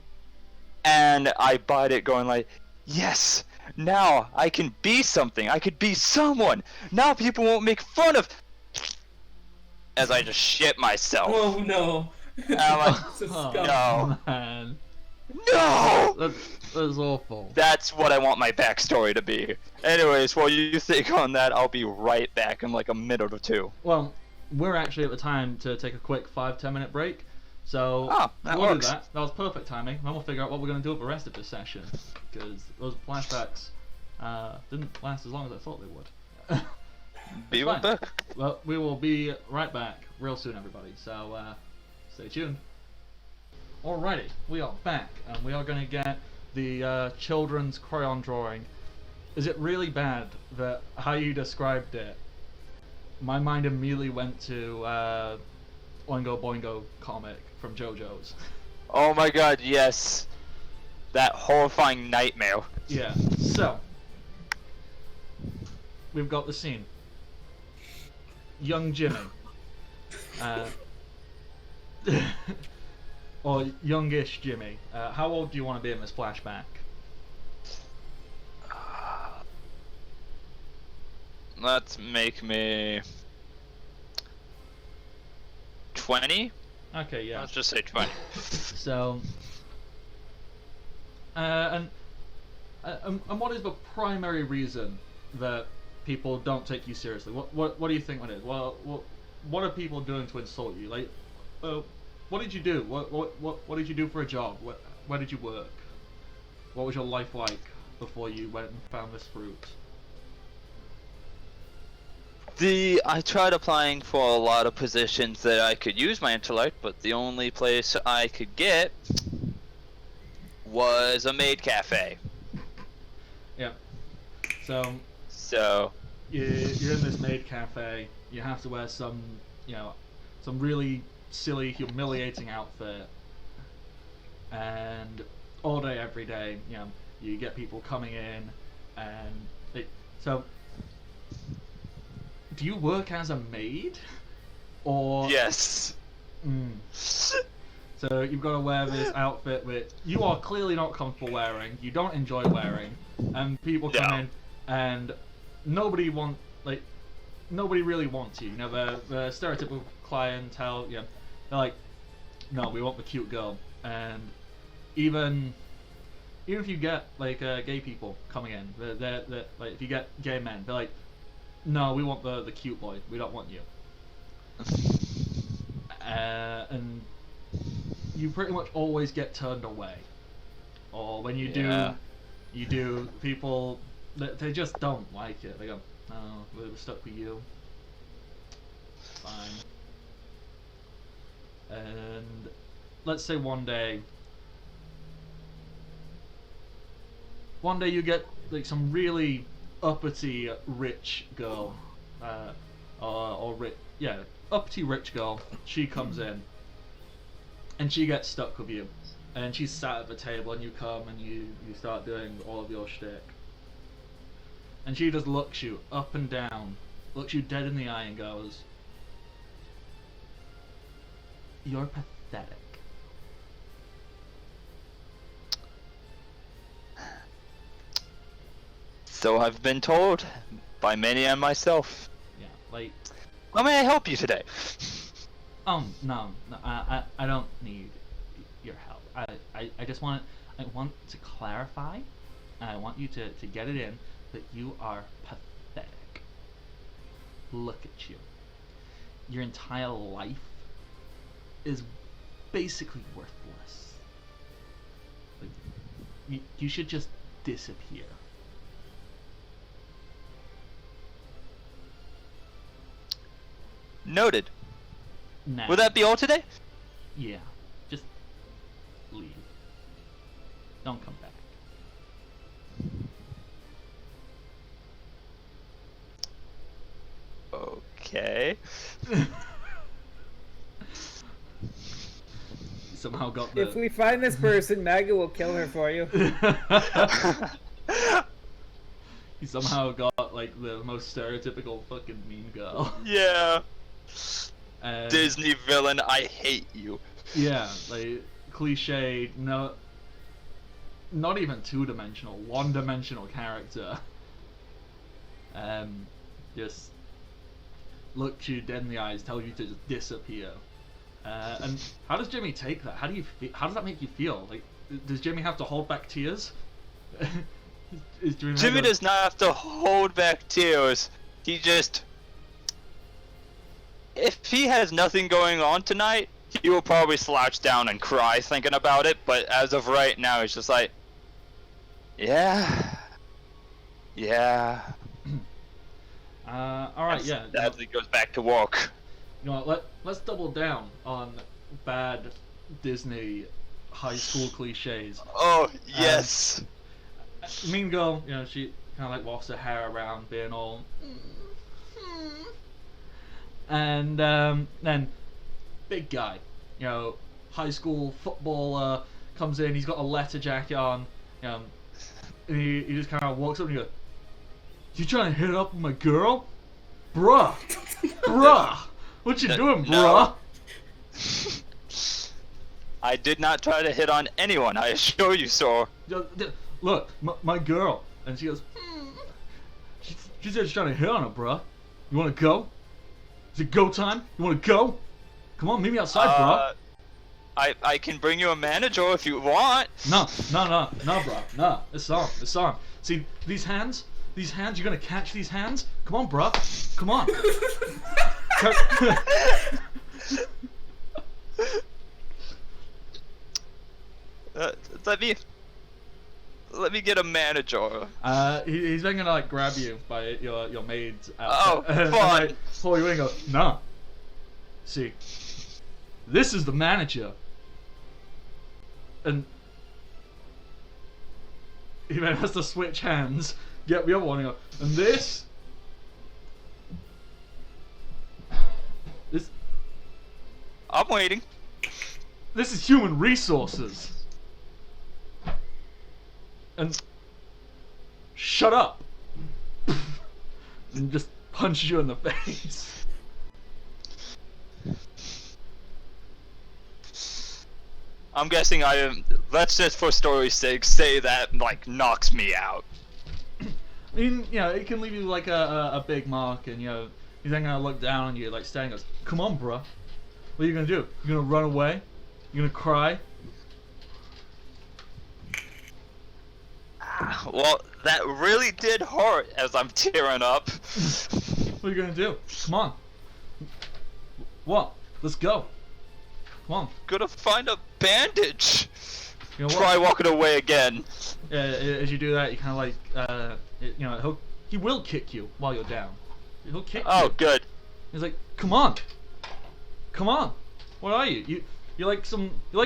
And I bite it going like, yes! Now I can be something. I could be someone. Now people won't make fun of. As I just shit myself. Oh no! And I'm like, It's a Oh, skunk. no, man. no. That's awful. That's what I want my backstory to be. Anyways, while you think on that, I'll be right back in like a minute or two. Well, we're actually at the time to take a quick 5-10 minute break. So That we'll works. do that. That was perfect timing. Then we'll figure out what we're going to do with the rest of this session, because those flashbacks didn't last as long as I thought they would. Be Fine. right back. Well, we will be right back real soon, everybody. So stay tuned. Alrighty, we are back, and we are going to get the children's crayon drawing. Is it really bad that how you described it my mind immediately went to Oingo Boingo comic from JoJo's. Oh my god, yes. That horrifying nightmare. Yeah. So we've got the scene. Young Jimmy. Or youngish Jimmy. How old do you want to be in this flashback? Let's make me 20. Okay, yeah. Let's just say 20. So, and what is the primary reason that people don't take you seriously? What do you think it is? Well, what are people doing to insult you? Like, what did you do? What did you do for a job? Where did you work? What was your life like before you went and found this fruit? I tried applying for a lot of positions that I could use my intellect, but the only place I could get was a maid cafe. Yeah. So you're in this maid cafe. You have to wear some really silly, humiliating outfit, and all day, every day, you get people coming in, and so. Do you work as a maid? Or Yes. So you've got to wear this outfit which you are clearly not comfortable wearing, you don't enjoy wearing, and people come in and nobody really wants you. The stereotypical clientele, they're like, no, we want the cute girl. And even if you get gay people coming in, they're like, if you get gay men, they're like, no, we want the cute boy. We don't want you. And you pretty much always get turned away. Or when you do, people, they just don't like it. They go, no, we're stuck with you. Fine. And let's say one day you get some really uppity rich girl, uppity rich girl. She comes in, and she gets stuck with you, and she's sat at the table, and you come and you start doing all of your shtick, and she just looks you up and down, looks you dead in the eye, and goes, "You're pathetic." So I've been told by many and myself. Yeah, How may I help you today? No, I don't need your help. I just want to clarify, and I want you to get it in that you are pathetic. Look at you. Your entire life is basically worthless. You should just disappear. Noted. Now, Would that be all today? yeah, just leave. Don't come back. Okay. Somehow got the. If we find this person, Maggie will kill her for you. He somehow got the most stereotypical fucking mean girl. Yeah. And, Disney villain, I hate you. yeah, cliched, no, not even two-dimensional, one-dimensional character. Just looks you dead in the eyes, tells you to just disappear. And how does Jimmy take that? How does that make you feel? Does Jimmy have to hold back tears? Jimmy does not have to hold back tears. He just... If he has nothing going on tonight, he will probably slouch down and cry thinking about it, but as of right now, he's just like... Yeah... Alright, yeah. Sadly goes back to work. You know what, let's double down on bad Disney high school cliches. Oh, yes! Mean girl, she kind of wafts her hair around, being all... And then big guy, high school footballer comes in. He's got a letter jacket on. And he just kind of walks up and he goes, "You trying to hit up with my girl, bruh? Bruh, what you doing, bruh?" I did not try to hit on anyone, I assure you, sir. Look, my girl. And she goes, she said she's trying to hit on her, bruh. You want to go? Is it go time? You want to go? Come on, meet me outside, bruh. I can bring you a manager if you want. No, bruh. No, it's on. See, these hands, you're gonna catch these hands? Come on, bruh. Come on. Let me get a manager. He's then gonna like grab you by your maid's Oh, outfit. fun. And pull you in and go, "Nah. See, this is the manager." And he then has to switch hands, get the other one, and go, "And this I'm waiting. this is human resources." And shut up. And just punches you in the face. I'm guessing I am. Let's just, for story's sake, say that like knocks me out. I mean, it can leave you like a big mark, and he's then gonna look down on you, like standing, goes, "Come on, bruh. What are you gonna do? You gonna run away? You gonna cry?" Well, that really did hurt as I'm tearing up. What are you gonna do? Come on. What? Let's go. Come on. Gonna find a bandage. You know what? Try walking away again. As you do that, you kind of like, he will kick you while you're down. He'll kick you. Oh, good. He's like, "Come on. Come on. What are you? You're like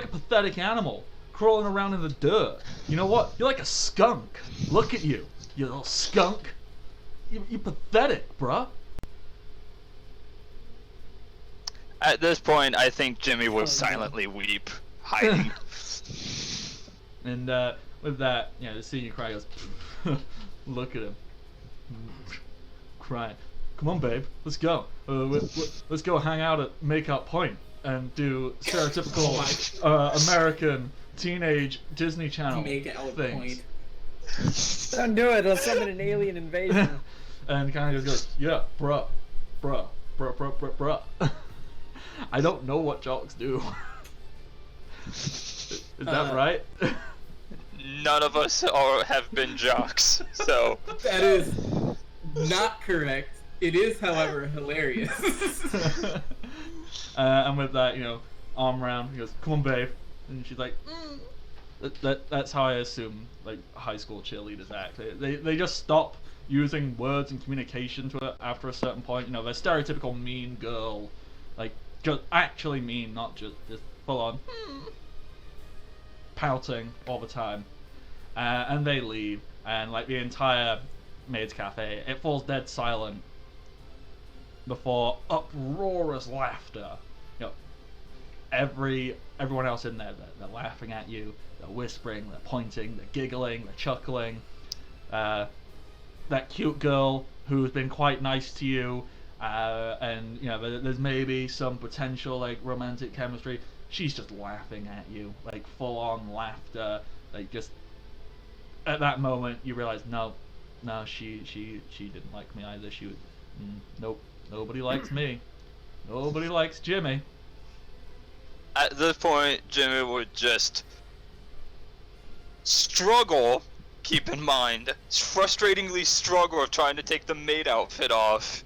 a pathetic animal crawling around in the dirt. You know what? You're like a skunk. Look at you, you little skunk. You're pathetic, bruh." At this point, I think Jimmy would silently weep, hiding. And with that, the senior cry goes, "Look at him, crying. Come on, babe, let's go. Let's go hang out at Makeout Point and do stereotypical American teenage Disney Channel Make it out things." point. Don't do it. It'll summon an alien invasion. And kind of just goes, "Yeah, bruh. I don't know what jocks do." Is that right? None of us have been jocks, so... That is not correct. It is, however, hilarious. And with that, arm around, he goes, "Come on, babe," and she's like, That's how I assume like high school cheerleaders act. They just stop using words and communication to it after a certain point. They're stereotypical mean girl, like just actually mean, not just full on pouting all the time. And they leave, and like the entire Maids Cafe, it falls dead silent before uproarious laughter. Everyone else in there, they're laughing at you, they're whispering, they're pointing, they're giggling, they're chuckling. That cute girl who's been quite nice to you, and there's maybe some potential like romantic chemistry. She's just laughing at you, like full on laughter. Like just at that moment, you realize, no, she didn't like me either. She was, nope, nobody likes me. Nobody likes Jimmy. At this point, Jimmy would just struggle, keep in mind, frustratingly struggle trying to take the maid outfit off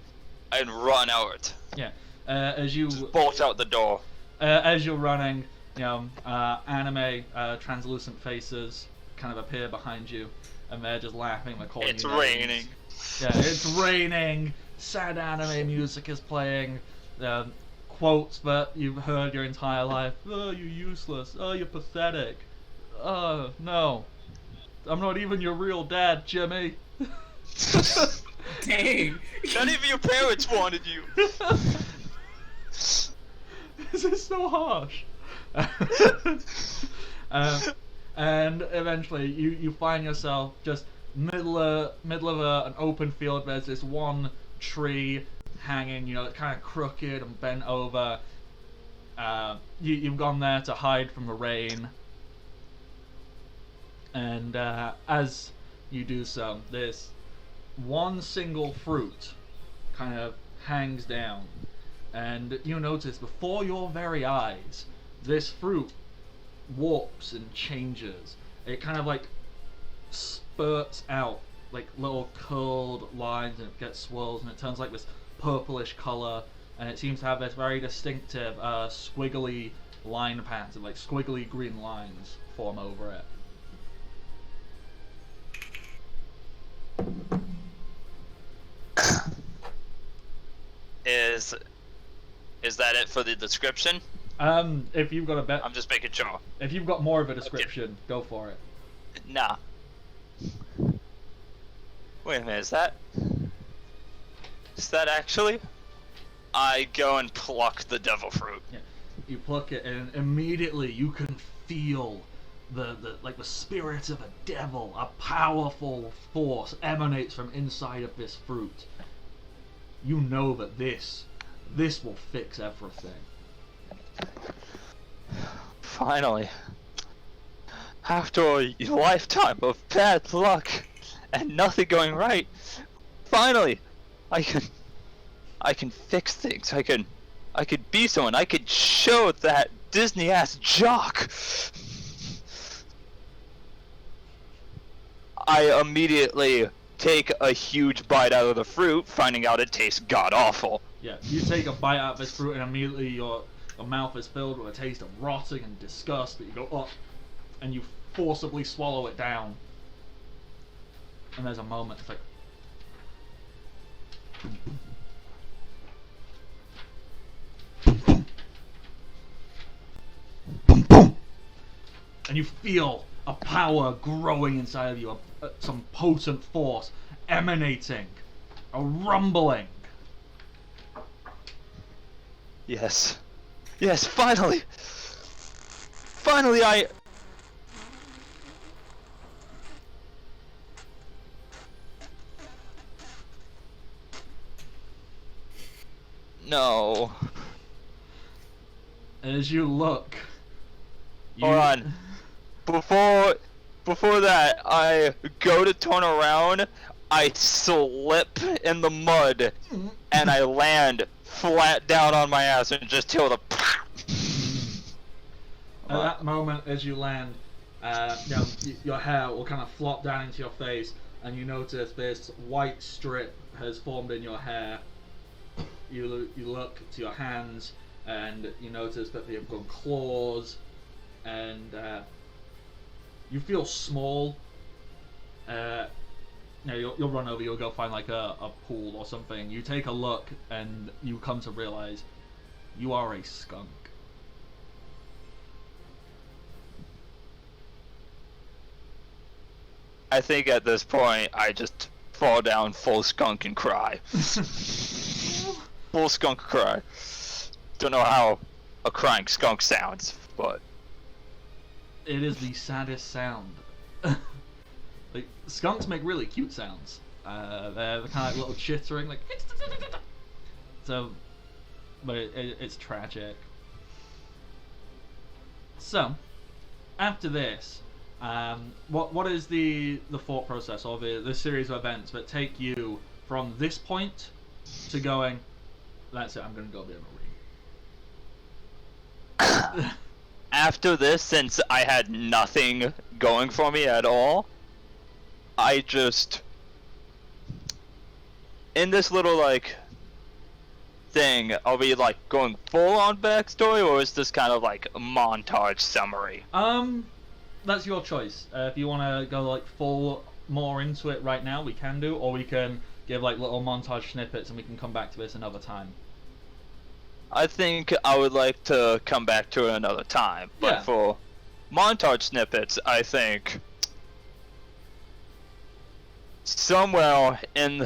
and run out. Yeah, as you just bolt out the door. As you're running, anime translucent faces kind of appear behind you, and they're just laughing. They're calling It's you names. raining. Yeah, it's raining. Sad anime music is playing. Quotes that you've heard your entire life. "Oh, you're useless. Oh, you're pathetic. Oh, no. I'm not even your real dad, Jimmy." Dang. None of your parents wanted you. this is so harsh. And eventually you find yourself just middle of an open field. There's this one tree hanging, kind of crooked and bent over. You've gone there to hide from the rain, and as you do so, this one single fruit kind of hangs down, and you notice before your very eyes, this fruit warps and changes. It kind of like spurts out like little curled lines, and it gets swirls, and it turns like this purplish color, and it seems to have this very distinctive squiggly line patterns, like squiggly green lines form over it. Is that it for the description? If you've got a bet, I'm just making sure. if you've got more of a description, go for it. Nah. Wait a minute, is that actually? I go and pluck the devil fruit. Yeah. You pluck it, and immediately you can feel the spirit of a devil, a powerful force emanates from inside of this fruit. You know that this will fix everything. Finally. After a lifetime of bad luck and nothing going right, finally, I can fix things. I could be someone. I could show that Disney-ass jock. I immediately take a huge bite out of the fruit, finding out it tastes god-awful. Yeah, you take a bite out of this fruit, and immediately your mouth is filled with a taste of rotting and disgust, but you go up, and you forcibly swallow it down. And there's a moment, it's like... and you feel a power growing inside of you, some potent force emanating, a rumbling. Yes. Yes, finally! Finally I... No. As you look... Hold on. Before that, I go to turn around, I slip in the mud, and I land flat down on my ass and just hear the... At that moment, as you land, your hair will kind of flop down into your face, and you notice this white strip has formed in your hair. You look to your hands, and you notice that they've got claws, and you feel small. You'll run over, you'll go find like a pool or something. You take a look, and you come to realize you are a skunk. I think at this point, I just fall down full skunk and cry. Full skunk cry. Don't know how a crying skunk sounds, but... It is the saddest sound. Like, skunks make really cute sounds. They're kind of like little chittering, like... So, but it's tragic. So, after this, what is the thought process of the series of events that take you from this point to going, that's it, I'm going to go be a Marine? After this, since I had nothing going for me at all, I just... In this little, like, thing, are we, like, going full-on backstory, or is this kind of, like, a montage summary? That's your choice. If you want to go, like, full more into it right now, we can do, or we can give, like, little montage snippets and we can come back to this another time. I think I would like to come back to it another time, but Yeah. for montage snippets, I think somewhere in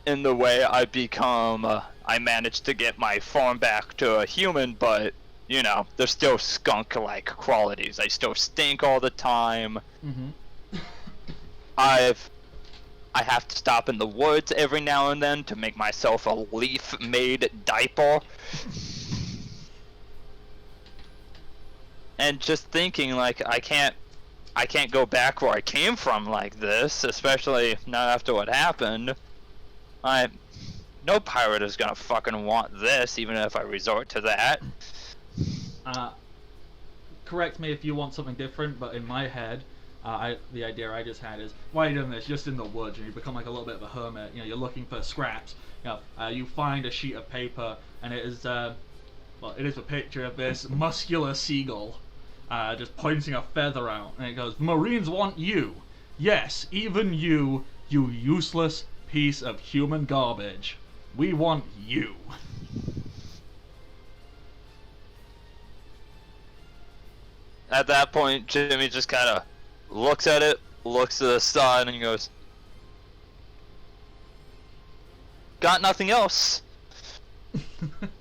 the way I become, I managed to get my form back to a human, but you know, they're still skunk-like qualities. They still stink all the time. Mm-hmm. I have to stop in the woods every now and then to make myself a leaf-made diaper. And just thinking, like, I can't go back where I came from like this, especially not after what happened. No pirate is gonna fucking want this, even if I resort to that. Correct me if you want something different, but in my head, the idea I just had is, why are you doing this? Just in the woods, and you become like a little bit of a hermit. You know, you're looking for scraps. You know, you find a sheet of paper, and it is, well, it is a picture of this muscular seagull, just pointing a feather out, and it goes, "Marines want you. Yes, even you, you useless piece of human garbage. We want you." At that point, Jimmy just kind of looks at it, looks at the sun, and he goes, "Got nothing else.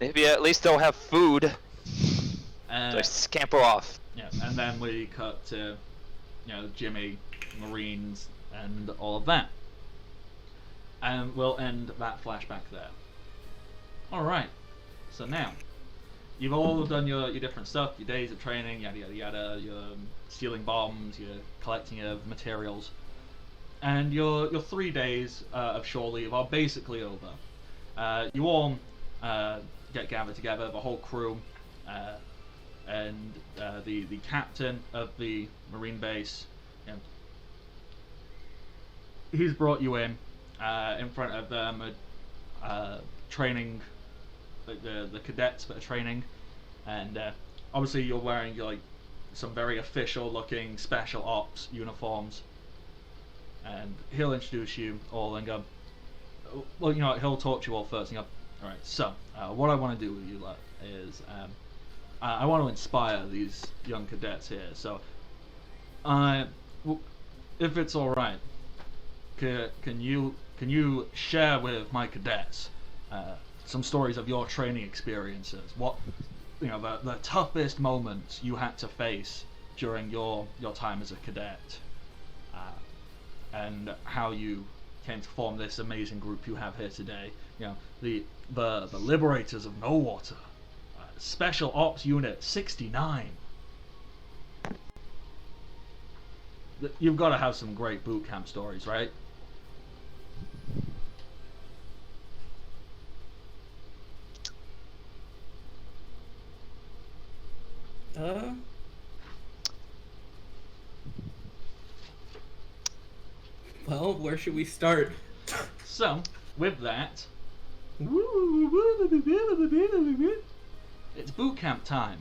Maybe at least they'll have food." So I scamper off. Yeah, and then we cut to, you know, Jimmy, Marines, and all of that. And we'll end that flashback there. Alright, so now, you've all done your different stuff, your days of training, yada yada yada, you're stealing bombs, you're collecting your materials, and your 3 days of shore leave are basically over. You all get gathered together, the whole crew, and the captain of the marine base, you know, he's brought you in front of them, training, the cadets that are training, and obviously you're wearing like some very official looking special ops uniforms, and he'll introduce you all and go, well, you know, he'll talk to you all first and go, alright, so what I want to do with you lot is I want to inspire these young cadets here, so if it's alright, can you share with my cadets some stories of your training experiences? What, you know, the toughest moments you had to face during your time as a cadet, and how you came to form this amazing group you have here today. You know, the Liberators of No Water, Special Ops Unit 69. You've got to have some great boot camp stories, right? Well, where should we start? So, with that, it's boot camp time.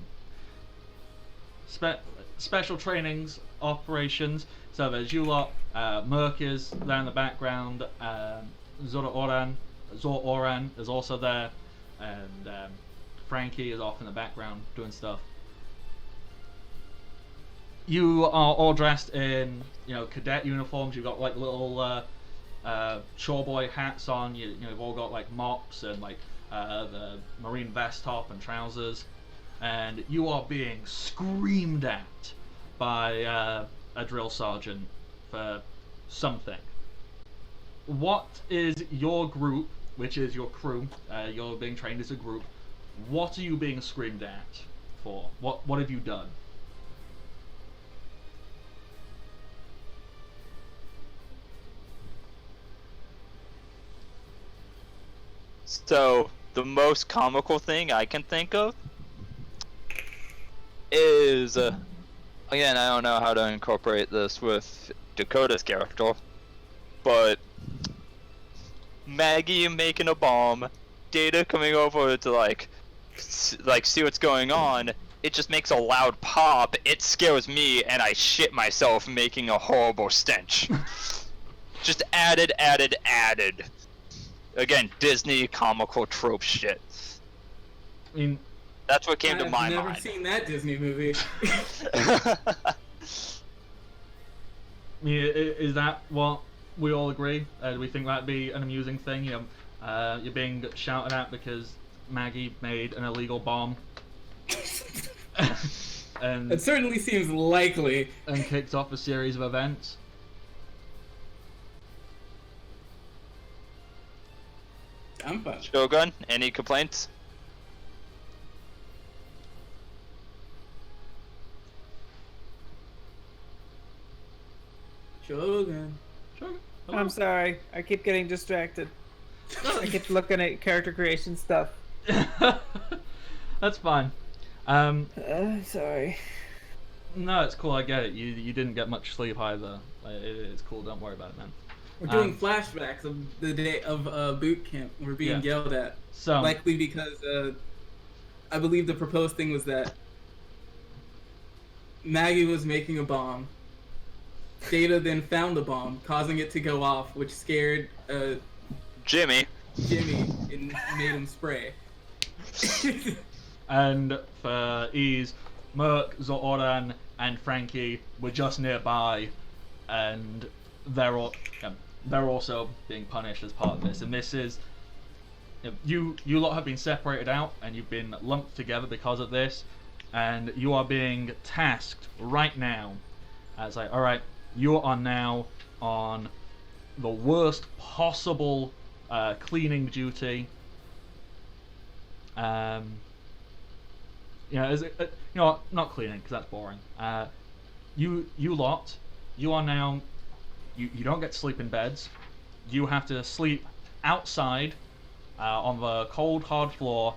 Special trainings, operations. So there's you lot, Merc is there in the background, Zor Oran is also there, and Frankie is off in the background doing stuff. You are all dressed in, you know, cadet uniforms. You've got like little chore boy hats on. You've all got like mops and like the marine vest top and trousers, and you are being screamed at by a drill sergeant for something. What is your group, which is your crew? You're being trained as a group. What are you being screamed at for? What have you done? So, the most comical thing I can think of is, again, I don't know how to incorporate this with Dakota's character, but Maggie making a bomb, Data coming over to like see what's going on, it just makes a loud pop, it scares me, and I shit myself making a horrible stench. Just added. Again, Disney comical trope shit. I mean, that's what came to my mind. I've never seen that Disney movie. I mean, is that what we all agree? Do we think that'd be an amusing thing? You know, you're being shouted at because Maggie made an illegal bomb. and It certainly seems likely. kicked off a series of events. I'm fine. Shogun, any complaints? Shogun. Sure. I'm sorry. I keep getting distracted. I keep looking at character creation stuff. That's fine. Sorry. No, it's cool. I get it. You didn't get much sleep either. It's cool. Don't worry about it, man. We're doing flashbacks of the day of boot camp. We're being yelled at. So Likely because I believe the proposed thing was that Maggie was making a bomb. Data then found the bomb, causing it to go off, which scared Jimmy. Jimmy and made him spray. and for ease, Merc, Zoran, and Frankie were just nearby, and they're also being punished as part of this. And this is you lot have been separated out, and you've been lumped together because of this, and you are being tasked right now as like, all right, you are now on the worst possible cleaning duty. Not cleaning because that's boring. You lot, you are now. You don't get to sleep in beds. You have to sleep outside on the cold, hard floor,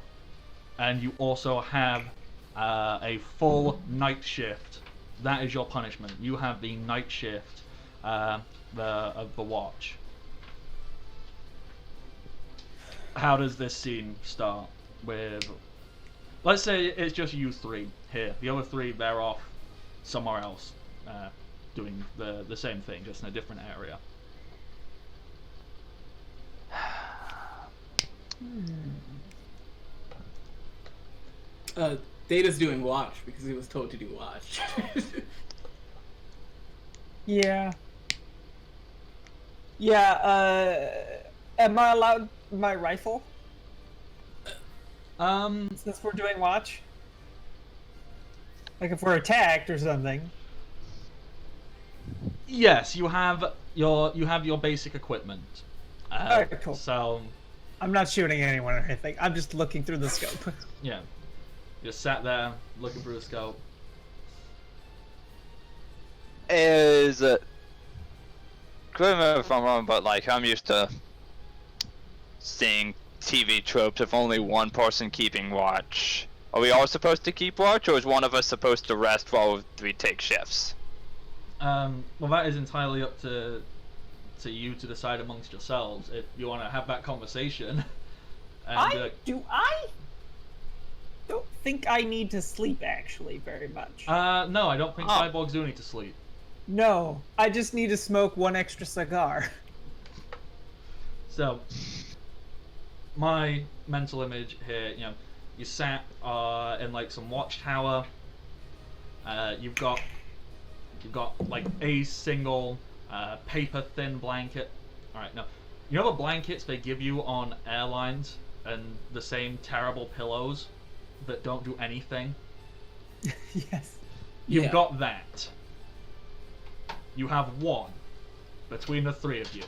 and you also have a full night shift. That is your punishment. You have the night shift of the watch. How does this scene start with? Let's say it's just you three here. The other three, they're off somewhere else, doing the same thing, just in a different area. Data's doing watch because he was told to do watch. Yeah. Am I allowed my rifle since we're doing watch? Like if we're attacked or something. Yes, you have your basic equipment. Alright, cool. So I'm not shooting anyone or anything. I'm just looking through the scope. yeah, just sat there looking through the scope. Is correct me if I'm wrong, but like I'm used to seeing TV tropes of only one person keeping watch. Are we all supposed to keep watch, or is one of us supposed to rest while we take shifts? Well, that is entirely up to you to decide amongst yourselves if you want to have that conversation. And, I don't think I need to sleep actually very much. no, I don't think cyborgs do need to sleep. No, I just need to smoke one extra cigar. So, my mental image here, you sat in like some watchtower. You've got like a single paper thin blanket. All right, now you know the blankets they give you on airlines and the same terrible pillows that don't do anything. Yes. You've got that. You have one between the three of you.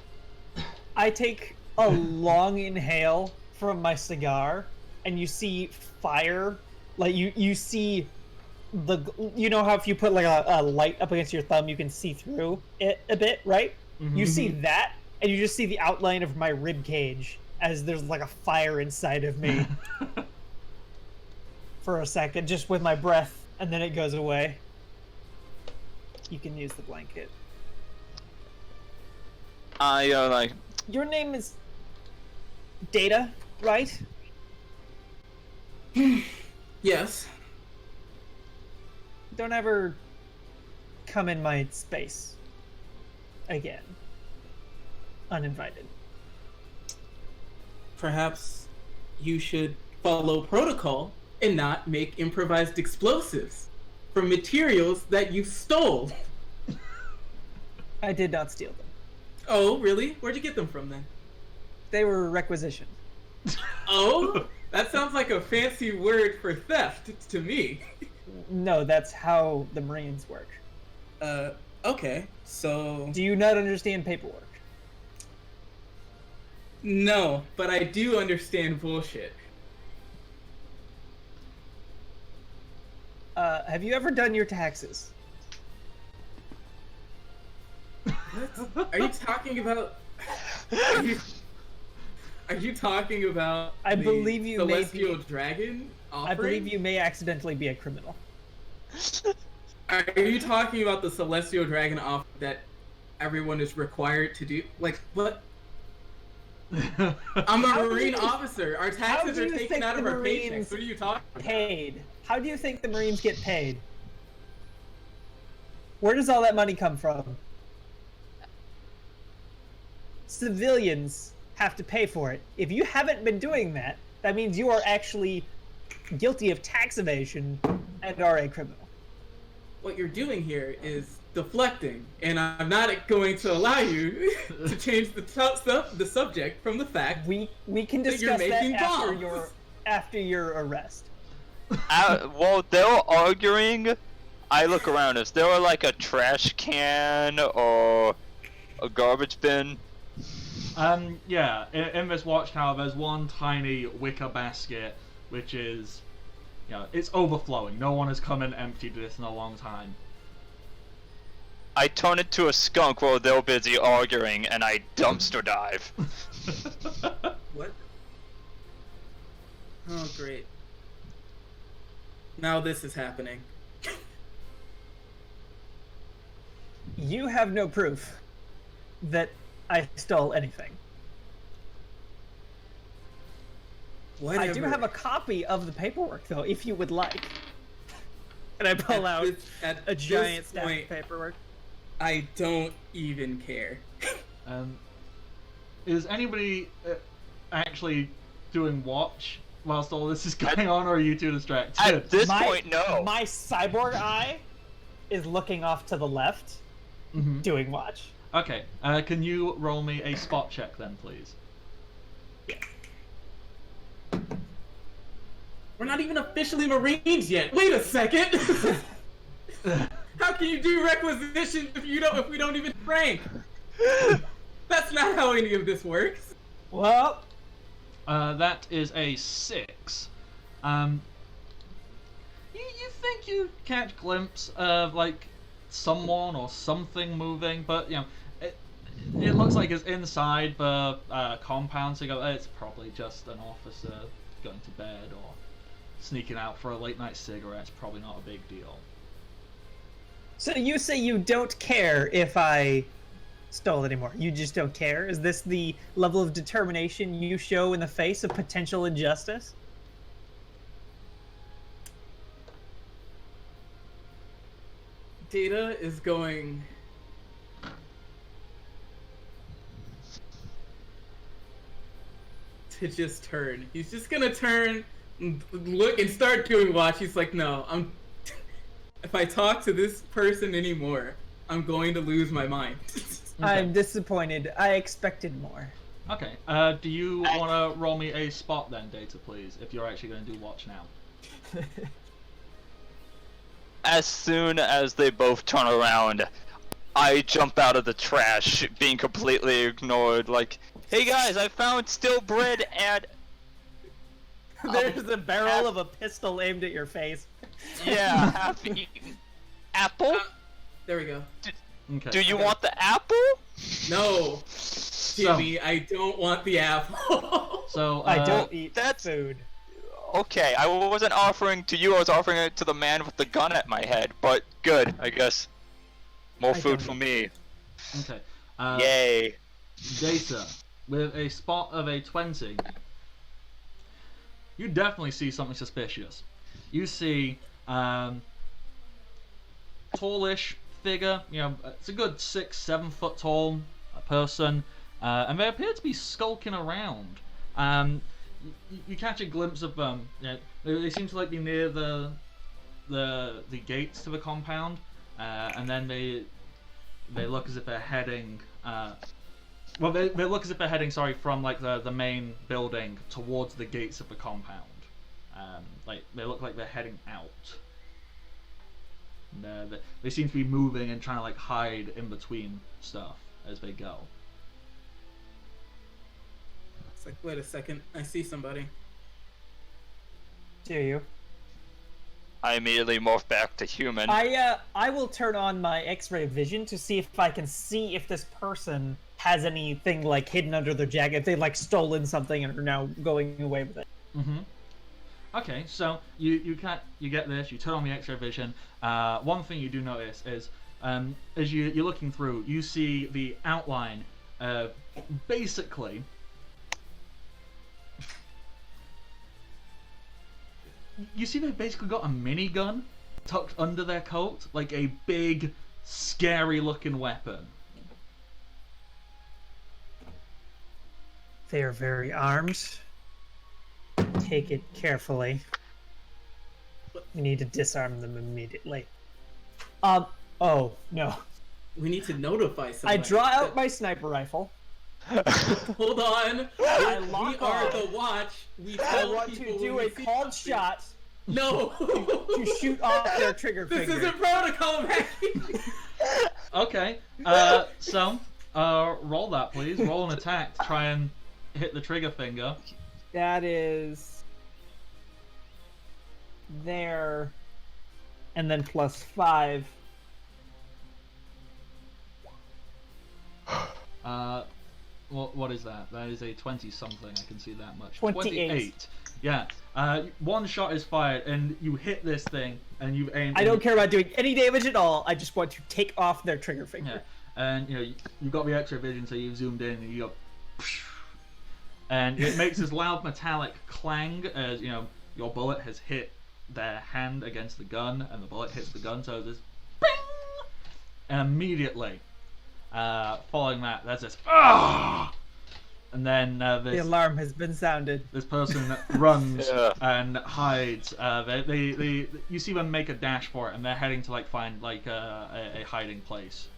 I take a long inhale from my cigar, and you see fire. Like you see you know how if you put like a light up against your thumb, you can see through it a bit, right? Mm-hmm. You see that, and you just see the outline of my rib cage as there's like a fire inside of me for a second, just with my breath, and then it goes away. You can use the blanket. Your name is Data, right? Yes. Don't ever come in my space again. Uninvited. Perhaps you should follow protocol and not make improvised explosives from materials that you stole. I did not steal them. Oh, really? Where'd you get them from then? They were requisitioned. Oh? That sounds like a fancy word for theft to me. No, that's how the Marines work. Okay, so Do you not understand paperwork? no, but I do understand bullshit. Have you ever done your taxes? What? Are you talking about? Are you talking about? I the believe you may celestial be- dragon offering? I believe you may accidentally be a criminal. Are you talking about the celestial dragon offer that everyone is required to do? Like what? I'm a How do Marine you- officer. Our how taxes do are you taken think out of the our paychecks. Marines What are you talking about? Paid. How do you think the Marines get paid? Where does all that money come from? Civilians have to pay for it. If you haven't been doing that, that means you are actually guilty of tax evasion and are a criminal. What you're doing here is deflecting, and I'm not going to allow you to change the subject from the fact. We can That you're discuss that making bombs. after your arrest. While they were arguing, I look around. Is there like a trash can or a garbage bin? Yeah, in this watchtower, there's one tiny wicker basket, which is, it's overflowing. No one has come and emptied this in a long time. I turn into a skunk while they're busy arguing, and I dumpster dive. What? Oh, great. Now this is happening. You have no proof that I stole anything. Whatever. I do have a copy of the paperwork, though, if you would like. And I pull out at a giant this stack point, of paperwork. I don't even care. Is anybody actually doing watch whilst all this is going on, or are you too distracted? At this point, no. My cyborg eye is looking off to the left, doing watch. Okay, can you roll me a spot check then, please? We're not even officially Marines yet. Wait a second. How can you do requisition if we don't even rank? That's not how any of this works. Well, That is a 6. You think you catch a glimpse of like someone or something moving, but it looks like it's inside the compound. So you go, it's probably just an officer going to bed or sneaking out for a late night cigarette. It's probably not a big deal. so you say you don't care if I stole anymore. You just don't care? Is this the level of determination you show in the face of potential injustice? Data is going to just turn. He's just gonna turn, look, and start doing watch. He's like, no, if I talk to this person anymore, I'm going to lose my mind. I'm disappointed. I expected more. Okay, do you want to roll me a spot then, Data, please, if you're actually going to do watch now? As soon as they both turn around, I jump out of the trash, being completely ignored. Like, hey guys, I found still bread and There's a barrel of a pistol aimed at your face. yeah, half-eaten apple. There we go. Okay. Do you want the apple? No, Jimmy, I don't want the apple. So, I don't eat that's- food. Okay, I wasn't offering to you. I was offering it to the man with the gun at my head. But good, I guess. More I food don't for me. Okay. Yay. Data, with a spot of a 20, you definitely see something suspicious. You see tallish figure, it's a good 6-7 foot tall person, and they appear to be skulking around. You catch a glimpse of them. They seem to be near the gates to the compound, and then they look as if they're heading. They look as if they're heading, from the main building towards the gates of the compound. They look like they're heading out. And, they seem to be moving and trying to like hide in between stuff as they go. It's like, wait a second, I see somebody. Do you? I immediately morph back to human. I will turn on my X-ray vision to see if I can see if this person has anything like hidden under their jacket. If they've like stolen something and are now going away with it. Mm-hmm. Okay, so you get this. You turn on the X-ray vision. One thing you do notice is as you're looking through, you see the outline. Basically, you see they've basically got a minigun tucked under their coat, like a big, scary-looking weapon. They are very armed. Take it carefully. We need to disarm them immediately. Oh, no. We need to notify somebody. I draw out my sniper rifle. Hold on. I We lock are on. the watch. We I tell want people to do when a we see called something. shot No. to shoot off their trigger This finger. isn't protocol, Maggie. Okay, so roll that, please. Roll an attack to try and hit the trigger finger. That is there, and then +5. What is that? That is a 20-something. I can see that much. 28. Yeah. One shot is fired, and you hit this thing, and you aim. I don't care about doing any damage at all. I just want to take off their trigger finger. Yeah. And you got the X-ray vision, so you've zoomed in, and you go. And it makes this loud metallic clang as your bullet has hit their hand against the gun, and the bullet hits the gun, so this bing! And immediately, following that, there's this and then The alarm has been sounded. this person runs Yeah. and hides. You see them make a dash for it, and they're heading to like find like a hiding place.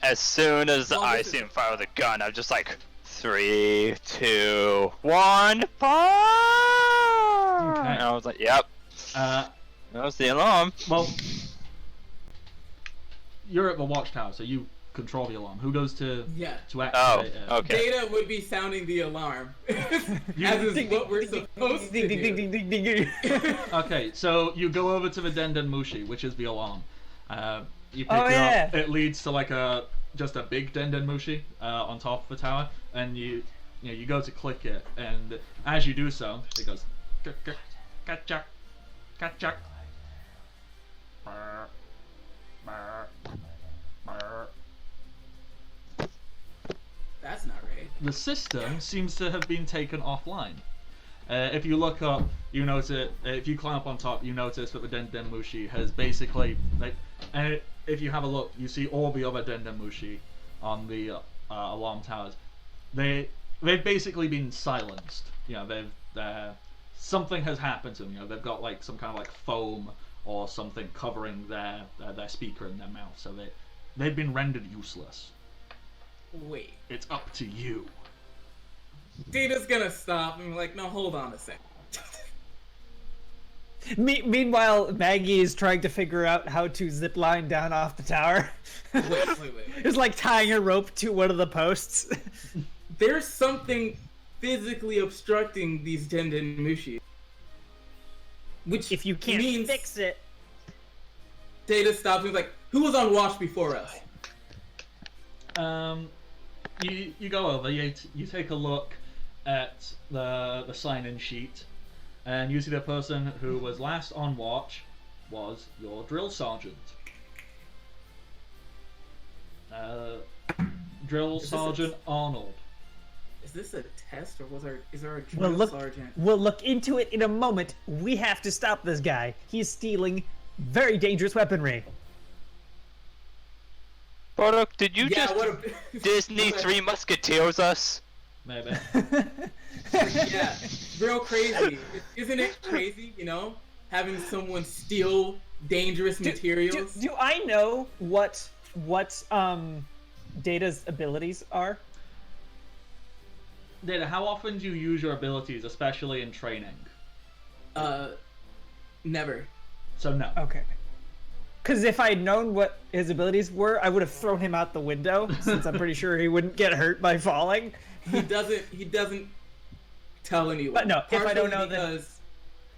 As soon as Well, I this is- see him fire the gun, I'm just like, 3, 2, 1, fire! Okay. And I was like, yep, that was the alarm. Well, you're at the watchtower, so you control the alarm. Who goes to Yeah. activate it? Okay. Data would be sounding the alarm. You- As is what we're supposed to do. Okay, so you go over to the Denden Mushi, which is the alarm. You pick Oh, it yeah. up. It leads to like just a big Denden Mushi on top of the tower, and you go to click it, and as you do so, it goes gotcha, gotcha. That's not right. The system seems to have been taken offline. If you look up, you notice it. If you climb up on top, you notice that the Denden Mushi has basically if you have a look, you see all the other Denden Mushi on the alarm towers. They've basically been silenced. Something has happened to them. They've got like some kind of like foam or something covering their speaker in their mouth, so they've been rendered useless. Wait. It's up to you. Data's gonna stop and be like, no, hold on a sec. Meanwhile, Maggie is trying to figure out how to zip line down off the tower. Wait. It's like tying a rope to one of the posts. There's something physically obstructing these Denden Mushi. Which If you can't means fix it, Data stops and is like, who was on watch before us? You go over. You take a look at the sign-in sheet, and you see the person who was last on watch was your drill sergeant. Drill Sergeant Arnold. Is this a test or is there a drill sergeant? we'll look into it in a moment. We have to stop this guy. He's stealing very dangerous weaponry. Product, did you Yeah, just what a... Disney Three Musketeers us? Maybe. Yeah, real crazy. Isn't it crazy, having someone steal dangerous materials? Do I know what Data's abilities are? Data, how often do you use your abilities, especially in training? Never. So no. Okay. Because if I'd known what his abilities were, I would have thrown him out the window, since I'm pretty sure he wouldn't get hurt by falling. He doesn't tell anyone. But no, if I don't know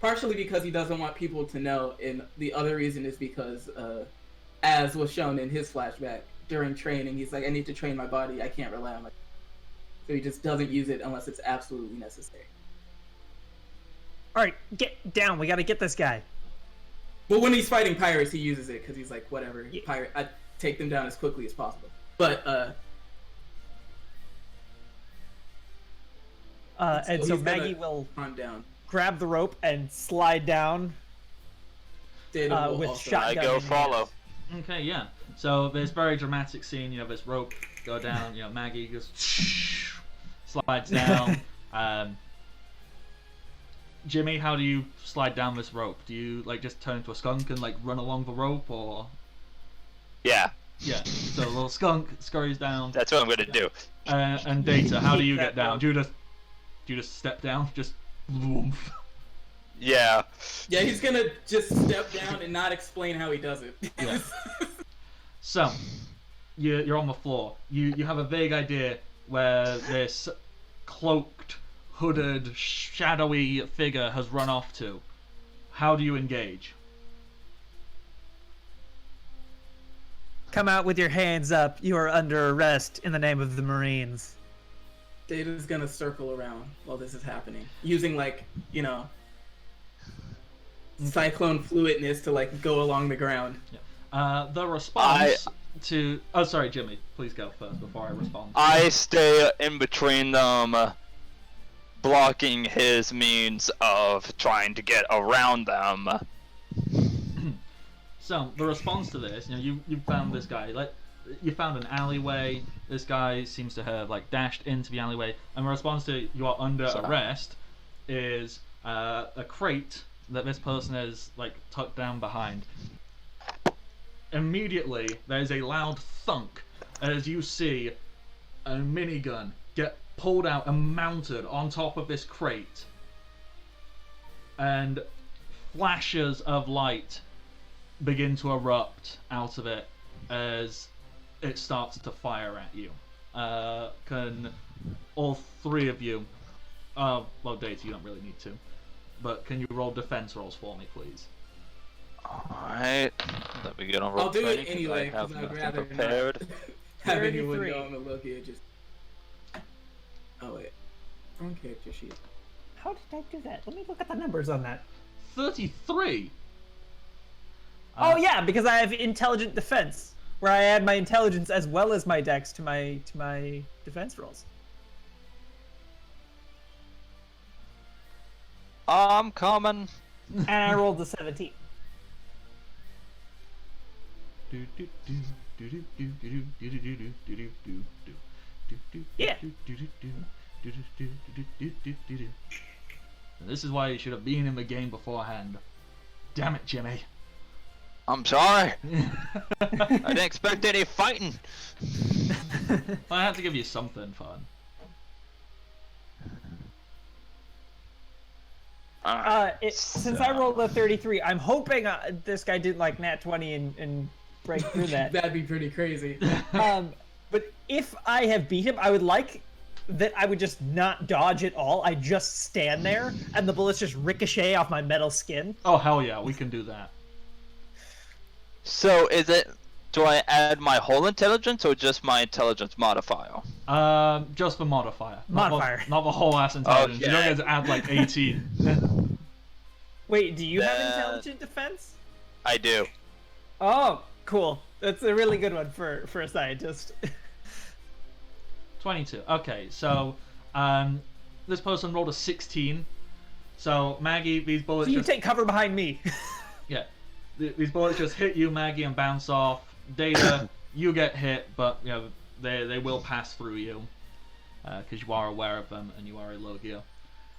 partially because he doesn't want people to know, and the other reason is because, as was shown in his flashback during training, he's like, I need to train my body. I can't rely on my. So he just doesn't use it unless it's absolutely necessary. All right, get down. We got to get this guy. Well, when he's fighting pirates, he uses it because he's like, whatever, pirate, I take them down as quickly as possible. But and so he's Maggie gonna will run down. grab the rope and slide down Data will with also- shotgun. I go in follow. Okay, yeah. So this very dramatic scene, this rope go down, Maggie just slides down. Jimmy, how do you slide down this rope? Do you just turn into a skunk and run along the rope, or? Yeah, Yeah. So a little skunk scurries down. that's what I'm gonna do. And Data, how do you Keep get that down? Do you just step down? Just. Woof. Yeah. Yeah, he's gonna just step down and not explain how he does it. Yeah. So, you're on the floor. You have a vague idea where this cloaked, hooded, shadowy figure has run off to. How do you engage? Come out with your hands up. You are under arrest in the name of the Marines. Data's gonna circle around while this is happening, using cyclone fluidness to go along the ground. The response to... Oh, sorry, Jimmy. Please go first before I respond. I stay in between them, blocking his means of trying to get around them. So, the response to this, you found this guy. You found an alleyway. This guy seems to have dashed into the alleyway, and the response to "you are under arrest" is a crate that this person is tucked down behind. Immediately, there's a loud thunk as you see a minigun get pulled out and mounted on top of this crate, and flashes of light begin to erupt out of it as it starts to fire at you. Can all three of you... well, Data, you don't really need to. But can you roll defense rolls for me, please? Alright. Let me get on roll I'll do it training, 'cause anyway I have because I'd nothing rather prepared. not have anyone 33. go on the Loki. Just. Oh wait, wrong character sheet. How did I do that? Let me look at the numbers on that. 33! Oh yeah, because I have intelligent defense, where I add my intelligence as well as my dex to my defense rolls. I'm coming. And I rolled a 17. Yeah. And this is why you should have been in the game beforehand. Damn it, Jimmy. I'm sorry. I didn't expect any fighting. I had to give you something fun. Since I rolled a 33, I'm hoping this guy didn't nat 20 and break through that. That'd be pretty crazy. But if I have beat him, I would like that I would just not dodge at all. I just stand there, and the bullets just ricochet off my metal skin. Oh, hell yeah, we can do that. So do I add my whole intelligence or just my intelligence modifier? Just the modifier. Modifier. Not the whole ass intelligence. You don't Okay. get to add 18. Wait, do you have Then- intelligent defense? I do. Oh, cool. That's a really good one for a scientist. 22. Okay, so this person rolled a 16. So Maggie, these bullets So you just take cover behind me. yeah, these bullets just hit you, Maggie, and bounce off. Data, you get hit, but they will pass through you because you are aware of them and you are a Logia.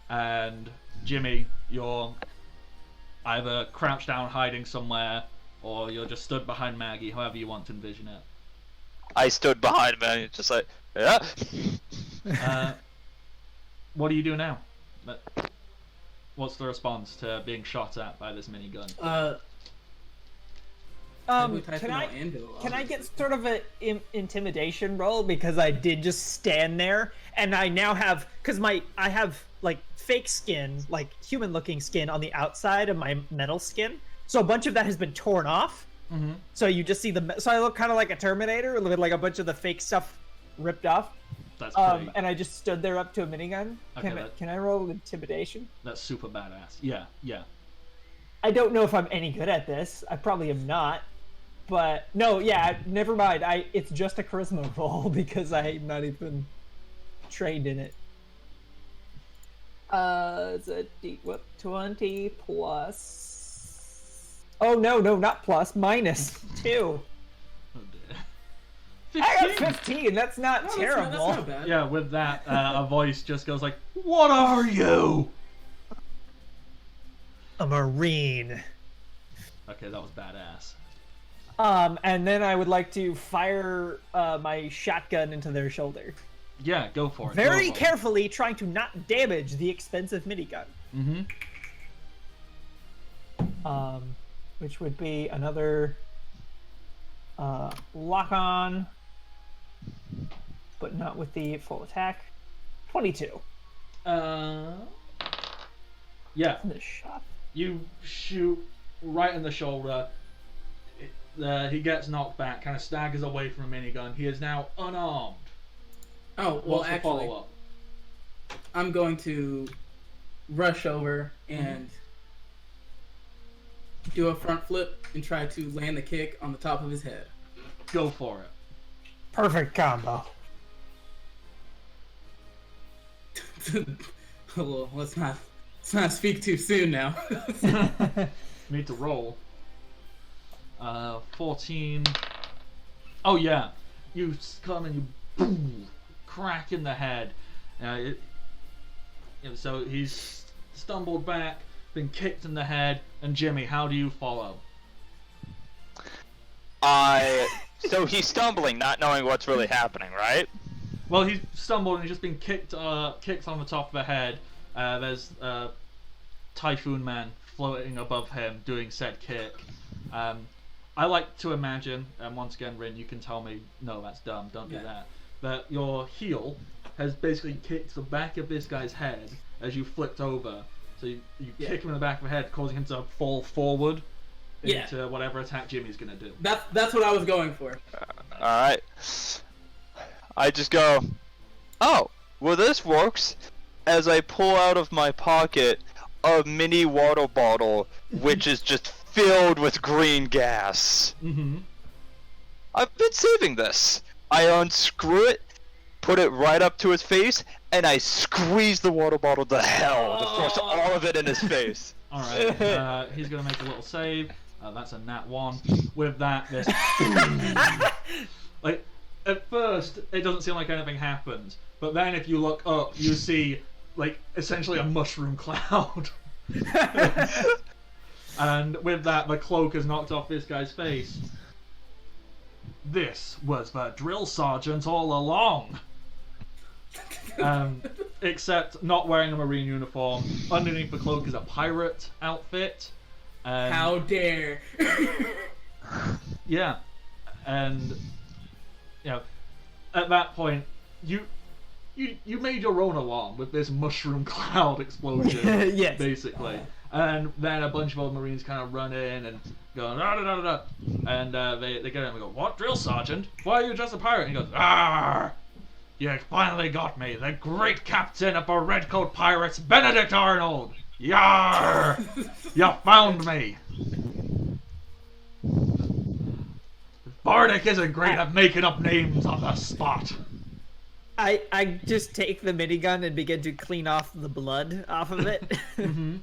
And Jimmy, you're either crouched down, hiding somewhere, or you're just stood behind Maggie. However you want to envision it. I stood behind him and just yeah. What do you do now? What's the response to being shot at by this minigun? Can I get sort of a intimidation roll, because I did just stand there and I now have, because I have like fake skin, like human looking skin on the outside of my metal skin, so a bunch of that has been torn off. Mm-hmm. So you just see so I look kind of like a Terminator with like a bunch of the fake stuff ripped off. That's pretty... and I just stood there up to a minigun. Okay, Can I roll intimidation? That's super badass. Yeah. I don't know if I'm any good at this. I probably am not. But no, yeah, never mind. It's just a charisma roll because I'm not even trained in it. It's a 20 plus. Oh no, not plus, -2. Oh dear. I got 15. That's not terrible. That's not bad. Yeah, with that, a voice just goes like, "What are you?" A Marine. Okay, that was badass. And then I would like to fire my shotgun into their shoulder. Yeah, go for it. Very Go for it. carefully, trying to not damage the expensive minigun. Mm-hmm. Which would be another lock on, but not with the full attack. 22. Yeah. The shot. You shoot right in the shoulder. He gets knocked back, kind of staggers away from a minigun. He is now unarmed. Oh, well, What's the actually, follow-up? I'm going to rush over and do a front flip and try to land the kick on the top of his head. Go for it. Perfect combo. Well, let's not speak too soon now. Need to roll. 14. Oh yeah, you come and you boom, crack in the head. So he's stumbled back, been kicked in the head, and Jimmy, how do you follow? So he's stumbling, not knowing what's really happening, right? Well, he's stumbled and he's just been kicked on the top of the head. There's Typhoon Man floating above him, doing said kick. I like to imagine, and once again, Rin, you can tell me, no, that's dumb, don't do that, that your heel has basically kicked the back of this guy's head as you flipped over. So you kick him in the back of the head, causing him to fall forward into whatever attack Jimmy's going to do. That's what I was going for. Alright. I just go, oh, well this works, as I pull out of my pocket a mini water bottle, which is just filled with green gas. Mm-hmm. I've been saving this. I unscrew it, put it right up to his face, and I squeeze the water bottle to hell to force all of it in his face. Alright, he's going to make a little save. That's a nat 1. With that, this... like, at first, it doesn't seem like anything happens, but then if you look up, you see, like, essentially a mushroom cloud. And with that, the cloak is knocked off this guy's face. This was the drill sergeant all along. Except not wearing a marine uniform. Underneath the cloak is a pirate outfit. How dare! Yeah, and at that point, you made your own alarm with this mushroom cloud explosion, Yes. basically. And then a bunch of old Marines kind of run in and go, da da da da, and they get in and go, what, drill sergeant? Why are you just a pirate? And he goes, ah, you finally got me, the great captain of the Redcoat Pirates, Benedict Arnold. Yar! You found me. Bardic isn't great at making up names on the spot. I just take the minigun and begin to clean off the blood off of it. Mm-hmm.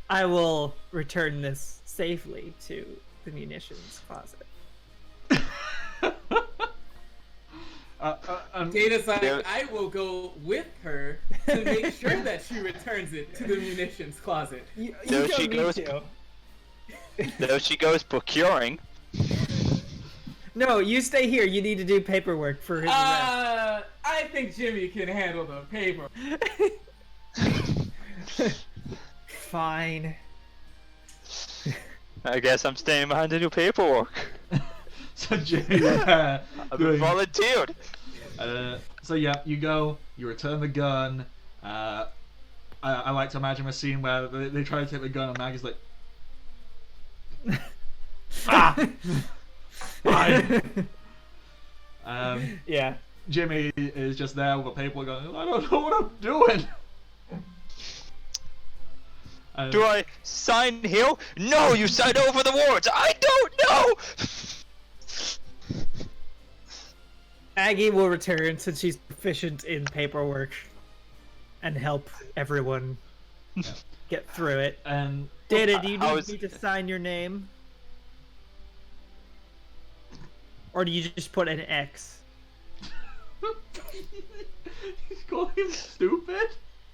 I will return this safely to the munitions closet. Data's like, I will go with her to make sure that she returns it to the munitions closet. You There don't she need goes. to. There she goes procuring. No, you stay here. You need to do paperwork for his arrest. I think Jimmy can handle the paper. Fine. I guess I'm staying behind to do paperwork. So Jimmy, yeah, I've doing- volunteered. so yeah, you go, you return the gun. I like to imagine a scene where they try to take the gun and Maggie's like, ah, fine. Yeah. Jimmy is just there with a paper going, I don't know what I'm doing. Do I sign here? No, you signed over the warrants. I don't know. Aggie will return since she's proficient in paperwork and help everyone get through it. And Data, do you How need is- me to sign your name? Or do you just put an X? he's calling him stupid.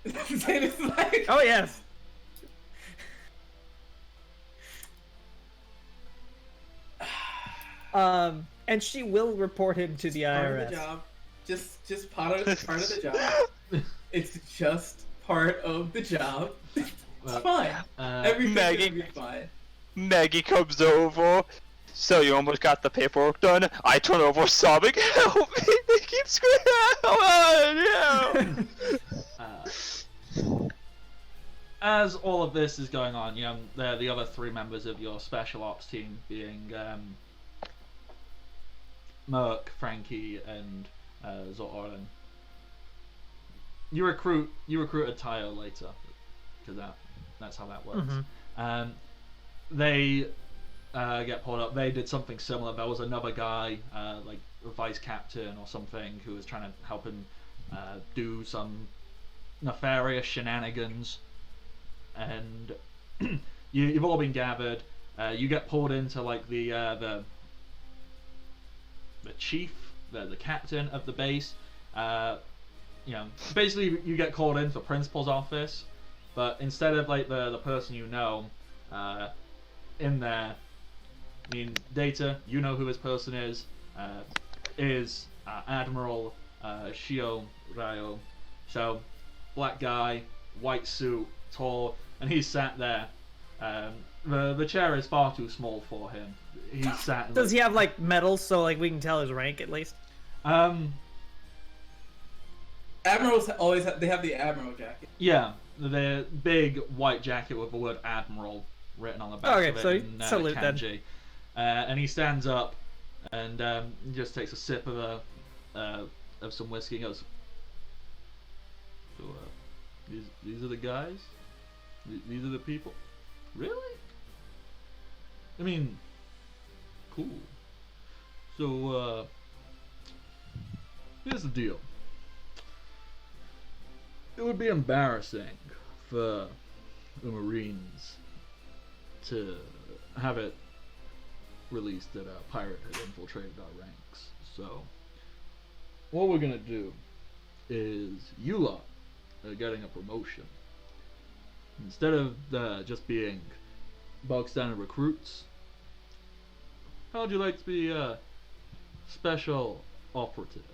It's like, Oh, yes. And she will report him to the part of the IRS. job. Just part of the job. It's just part of the job. It's fine. Everything's Maggie. gonna be fine. Maggie comes over. So you almost got the paperwork done. I turn over sobbing. Help me! They keep screaming. Oh, no. As all of this is going on, you know, the other three members of your special ops team being Merc, Frankie, and Zoran. You recruit a Tayo later, because that's how that works. They get pulled up. They did something similar. There was another guy, like a vice captain or something, who was trying to help him do some nefarious shenanigans. And you've all been gathered. You get pulled into like the chief, the captain of the base. You know, basically you get called into the principal's office, but instead of like the person you know in there, I mean, Data, you know who this person is Admiral Shio Ryo. So, black guy, white suit, tall, and he's sat there. The chair is far too small for him. He's sat. In, Does he have like medals so like we can tell his rank at least? Admirals always they have the admiral jacket. Yeah, the big white jacket with the word Admiral written on the back Okay, of it so in salute then. kanji. And he stands up and just takes a sip of some whiskey and goes, so these are the guys? These are the people? Really? I mean, cool. So, here's the deal. It would be embarrassing for the Marines to have it released that a pirate had infiltrated our ranks. So, what we're gonna do is you lot are getting a promotion. Instead of just being bog standard recruits, how would you like to be special operatives?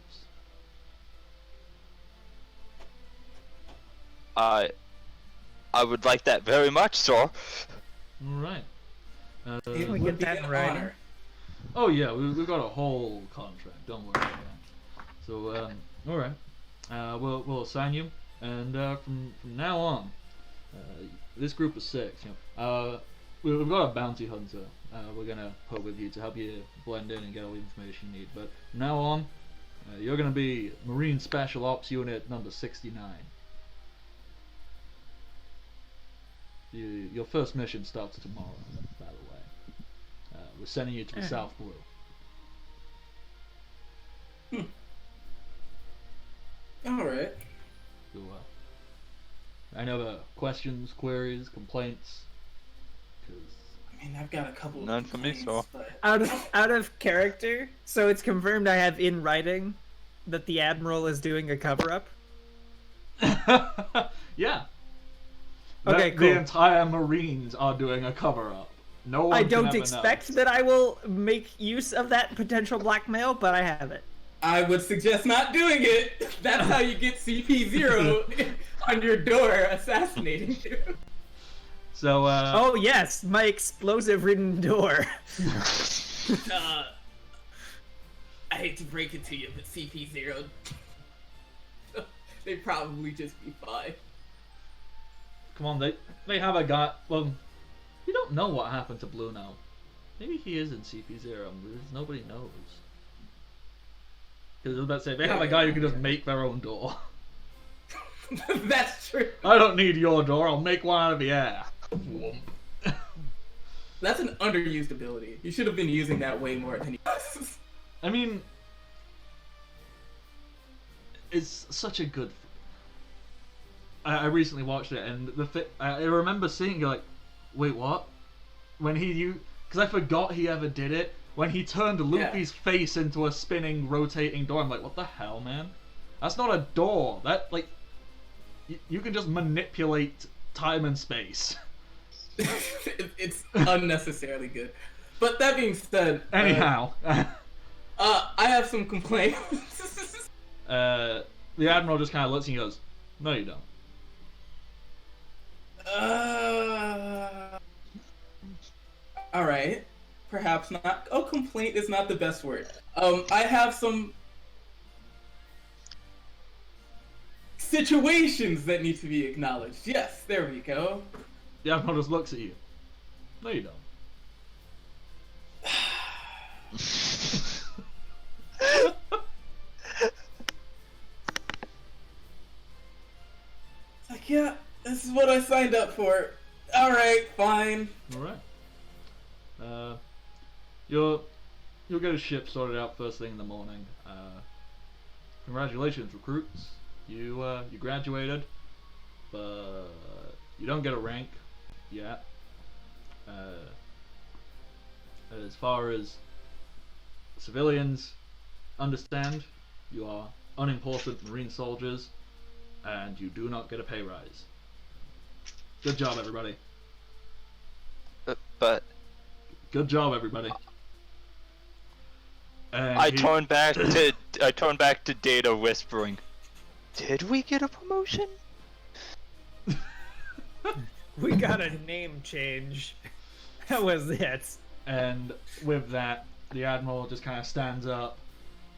I would like that very much, sir. All right. It we would get be that an in writing? honor. Oh yeah, we've got a whole contract. Don't worry about that. So all right, we'll assign you, and from now on, this group of 6, you know, we've got a bounty hunter. We're gonna put with you to help you blend in and get all the information you need. But from now on, you're gonna be Marine Special Ops Unit number 69. Your first mission starts tomorrow, by the way. We're sending you to the South Blue. Alright. So, I know the questions, queries, complaints. Cause I mean, I've got a couple of None for me, complaints, so. but Out of character, so it's confirmed I have in writing that the Admiral is doing a cover-up. yeah. Okay, The cool. entire Marines are doing a cover-up. No one I can don't ever expect know. that I will make use of that potential blackmail, but I have it. I would suggest not doing it. That's how you get CP0 on your door, assassinating you. So, Oh yes, my explosive-ridden door. I hate to break it to you, but CP0, they'd probably just be fine. come on, they have a guy. Well, you don't know what happened to Blue now. Maybe he is in CP0, and nobody knows. Because I was about to say, they have a guy who can just make their own door. That's true. I don't need your door, I'll make one out of the air. That's an underused ability. You should have been using that way more than he was. I mean, it's such a good. I recently watched it, and I remember seeing it like, wait, what? When because I forgot he ever did it. When he turned Luffy's face into a spinning, rotating door, I'm like, what the hell, man? That's not a door. That like, you can just manipulate time and space. It's unnecessarily good. But that being said, Anyhow, I have some complaints. the Admiral just kind of looks and he goes, no, you don't. All right, perhaps not. Oh, complaint is not the best word. I have some situations that need to be acknowledged. Yes, there we go. The Admiral just looks at you. No, you don't. It's like, yeah, this is what I signed up for. All right, fine. All right. You'll get a ship sorted out first thing in the morning. Congratulations, recruits. You graduated, but you don't get a rank yet. As far as civilians understand, you are unimportant Marine soldiers, and you do not get a pay rise. Good job, everybody. But Good job, everybody. And I turned back to Data, whispering, "Did we get a promotion?" We got a name change. That was it. And with that, the Admiral just kind of stands up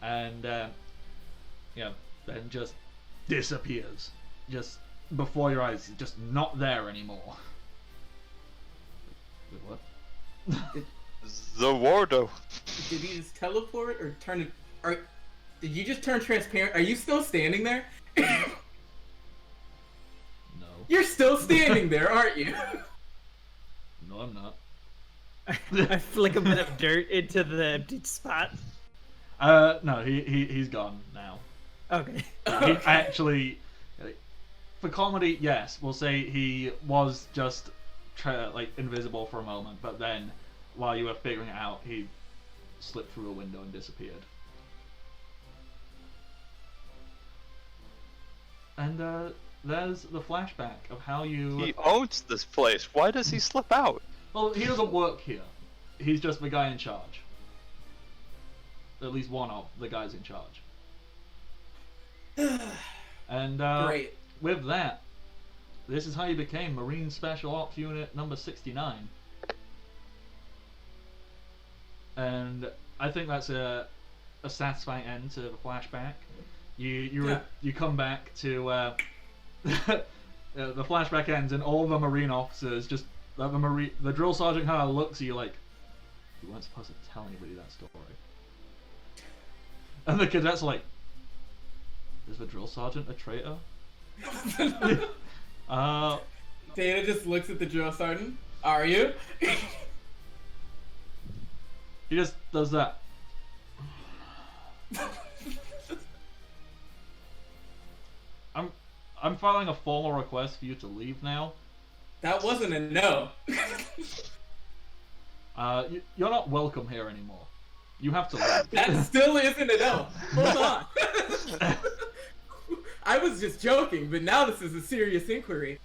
and, then just disappears. Just before your eyes, just not there anymore. Wait, what? The Wardo. Did he just teleport or turn? Did you just turn transparent? Are you still standing there? No. You're still standing there, aren't you? No, I'm not. I flick a bit of dirt into the empty spot. No, he's gone now. Okay. He actually, for comedy, yes, we'll say he was just invisible for a moment, but then while you were figuring it out, he slipped through a window and disappeared. And there's the flashback of how you. He owns this place. Why does he slip out? Well, he doesn't work here. He's just the guy in charge. At least one of the guys in charge. And Great. with that, this is how you became Marine Special Ops Unit number 69. And I think that's a satisfying end to the flashback. You come back to the flashback ends and all the Marine officers just the drill sergeant kind of looks at you like, you weren't supposed to tell anybody that story. And the cadets are like, is the drill sergeant a traitor? Data just looks at the drill sergeant. Are you? He just does that. I'm filing a formal request for you to leave now. That wasn't a no. You're not welcome here anymore. You have to leave. That still isn't a no. Hold on. I was just joking, but now this is a serious inquiry.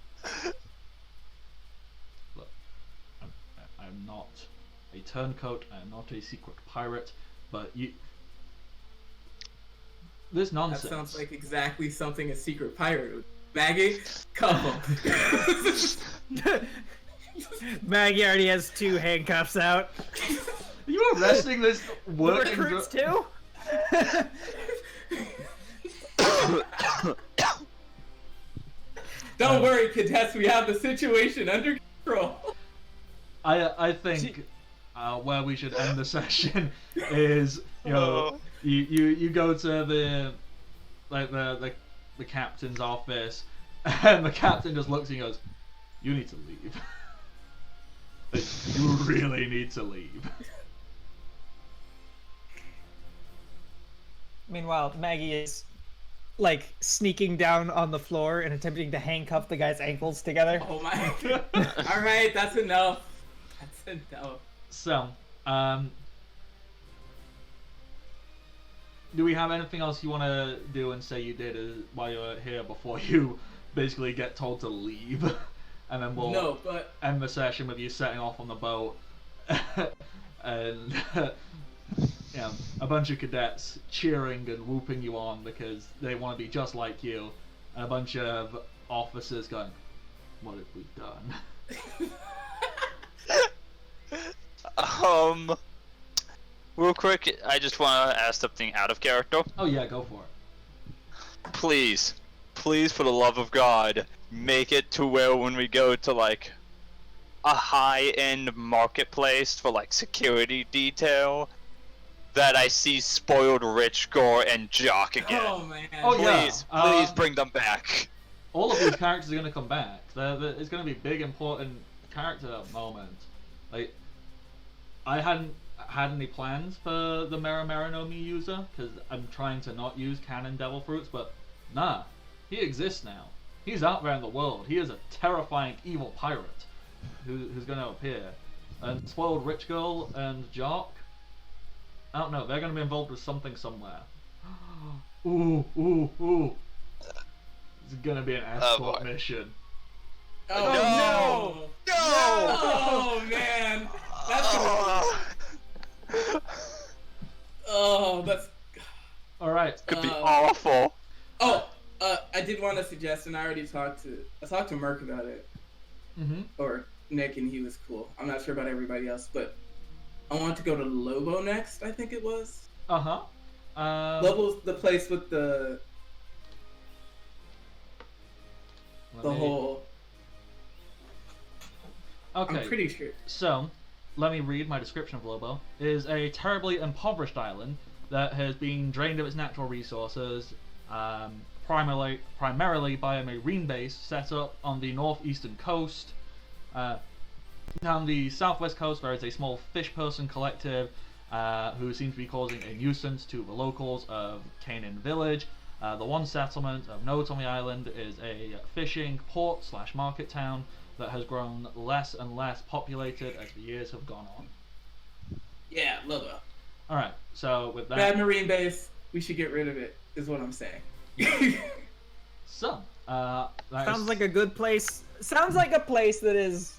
Look, I'm not a turncoat. I'm not a secret pirate. But This That nonsense. sounds like exactly something a secret pirate would. Maggie, couple. Maggie already has 2 handcuffs out. Are you arresting this The working recruits too? Don't worry, cadets. We have the situation under control. I think where we should end the session is, you know, you go to the captain's office, and the captain just looks and goes, "You need to leave. Like, you really need to leave." Meanwhile, Maggie is like sneaking down on the floor and attempting to handcuff the guy's ankles together. Oh my. All right, that's enough. That's enough. So, do we have anything else you want to do and say you did while you're here before you basically get told to leave? And then we'll end the session with you setting off on the boat and a bunch of cadets cheering and whooping you on because they want to be just like you, and a bunch of officers going, "What have we done?" Real quick, I just want to ask something out of character. Oh yeah, go for it. Please, for the love of God, make it to where when we go to like a high-end marketplace for like security detail, that I see spoiled rich Gore and Jock again. Oh man. Oh yeah. Please bring them back. All of these characters are going to come back. It's going to be big, important character moment. Like, I hadn't had any plans for the Marinomi user, because I'm trying to not use canon devil fruits, but nah, he exists now. He's out there in the world. He is a terrifying evil pirate who's going to appear. And Spoiled Rich Girl and Jock, I don't know, they're going to be involved with something somewhere. Ooh. It's going to be an escort mission. Oh no! Oh man! That's Alright. Could be awful. I did want to suggest, and I already talked to Merc about it, or Nick, and he was cool. I'm not sure about everybody else, but I want to go to Lobo next. I think it was. Lobo's the place with the whole. Okay. I'm pretty sure. So, let me read my description of Lobo. It is a terribly impoverished island that has been drained of its natural resources, primarily by a marine base set up on the northeastern coast. Down the southwest coast, there is a small fish person collective who seem to be causing a nuisance to the locals of Canaan Village. The one settlement of Notomi Island is a fishing port/market town that has grown less and less populated as the years have gone on. Yeah, Lobo. Alright, so with that... Bad marine base, we should get rid of it, is what I'm saying. So, sounds like a good place. Sounds like a place that is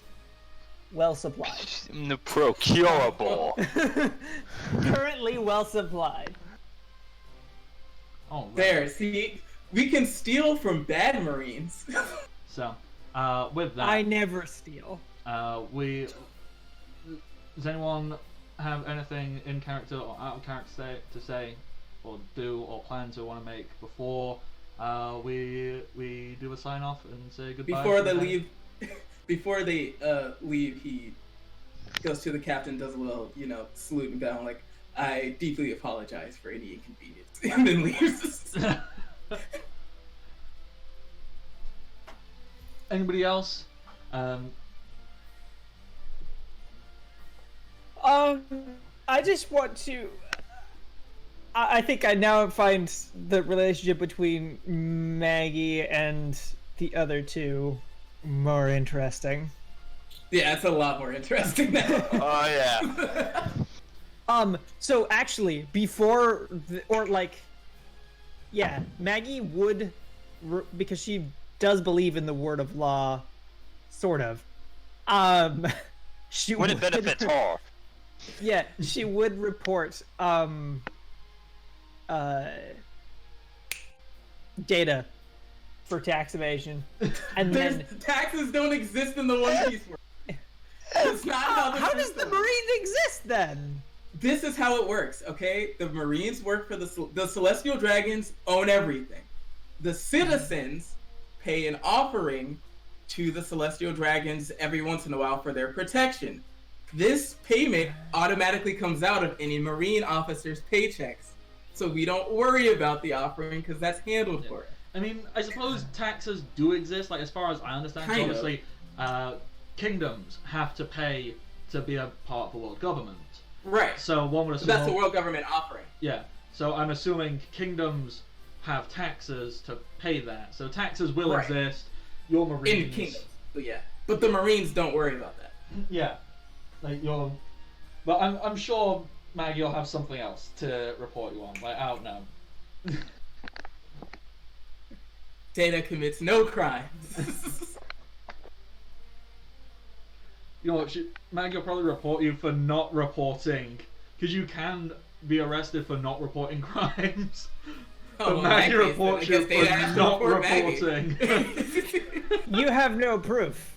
well supplied. Procurable. Currently well supplied. Oh, right. There, see, we can steal from bad marines. So, with that... I never steal. Does anyone have anything in character or out of character to say, or do, or plan to want to make before we do a sign off and say goodbye? Before they leave, he goes to the captain, does a little, salute and bow, like, "I deeply apologize for any inconvenience," and then leaves. Anybody else? I just want to. I think I now find the relationship between Maggie and the other two more interesting. Yeah, it's a lot more interesting now. Oh yeah. So actually, Maggie would, because she does believe in the word of law, sort of. She would it benefit her? Yeah, she would report data for tax evasion, and then Taxes don't exist in the One Piece world. That's not how the how does system the Marines exist then? This is how it works, okay? The Marines work for the Celestial Dragons own everything. The citizens pay an offering to the Celestial Dragons every once in a while for their protection. This payment automatically comes out of any Marine officer's paychecks. So we don't worry about the offering because that's handled for it. I mean, I suppose taxes do exist, like as far as I understand. Kind of. Obviously, kingdoms have to pay to be a part of the world government. Right. So one would assume That's the world government offering. Yeah. So I'm assuming kingdoms have taxes to pay that. So taxes will Right. exist. Your Marines. In kingdoms. But yeah. But the Marines don't worry about that. Yeah. Like your. But I'm sure, Mag, you'll have something else to report you on. Like, I don't know. Data commits no crimes. You know what, Mag, will probably report you for not reporting. Because you can be arrested for not reporting crimes. But Maggie reports you for not reporting. You have no proof.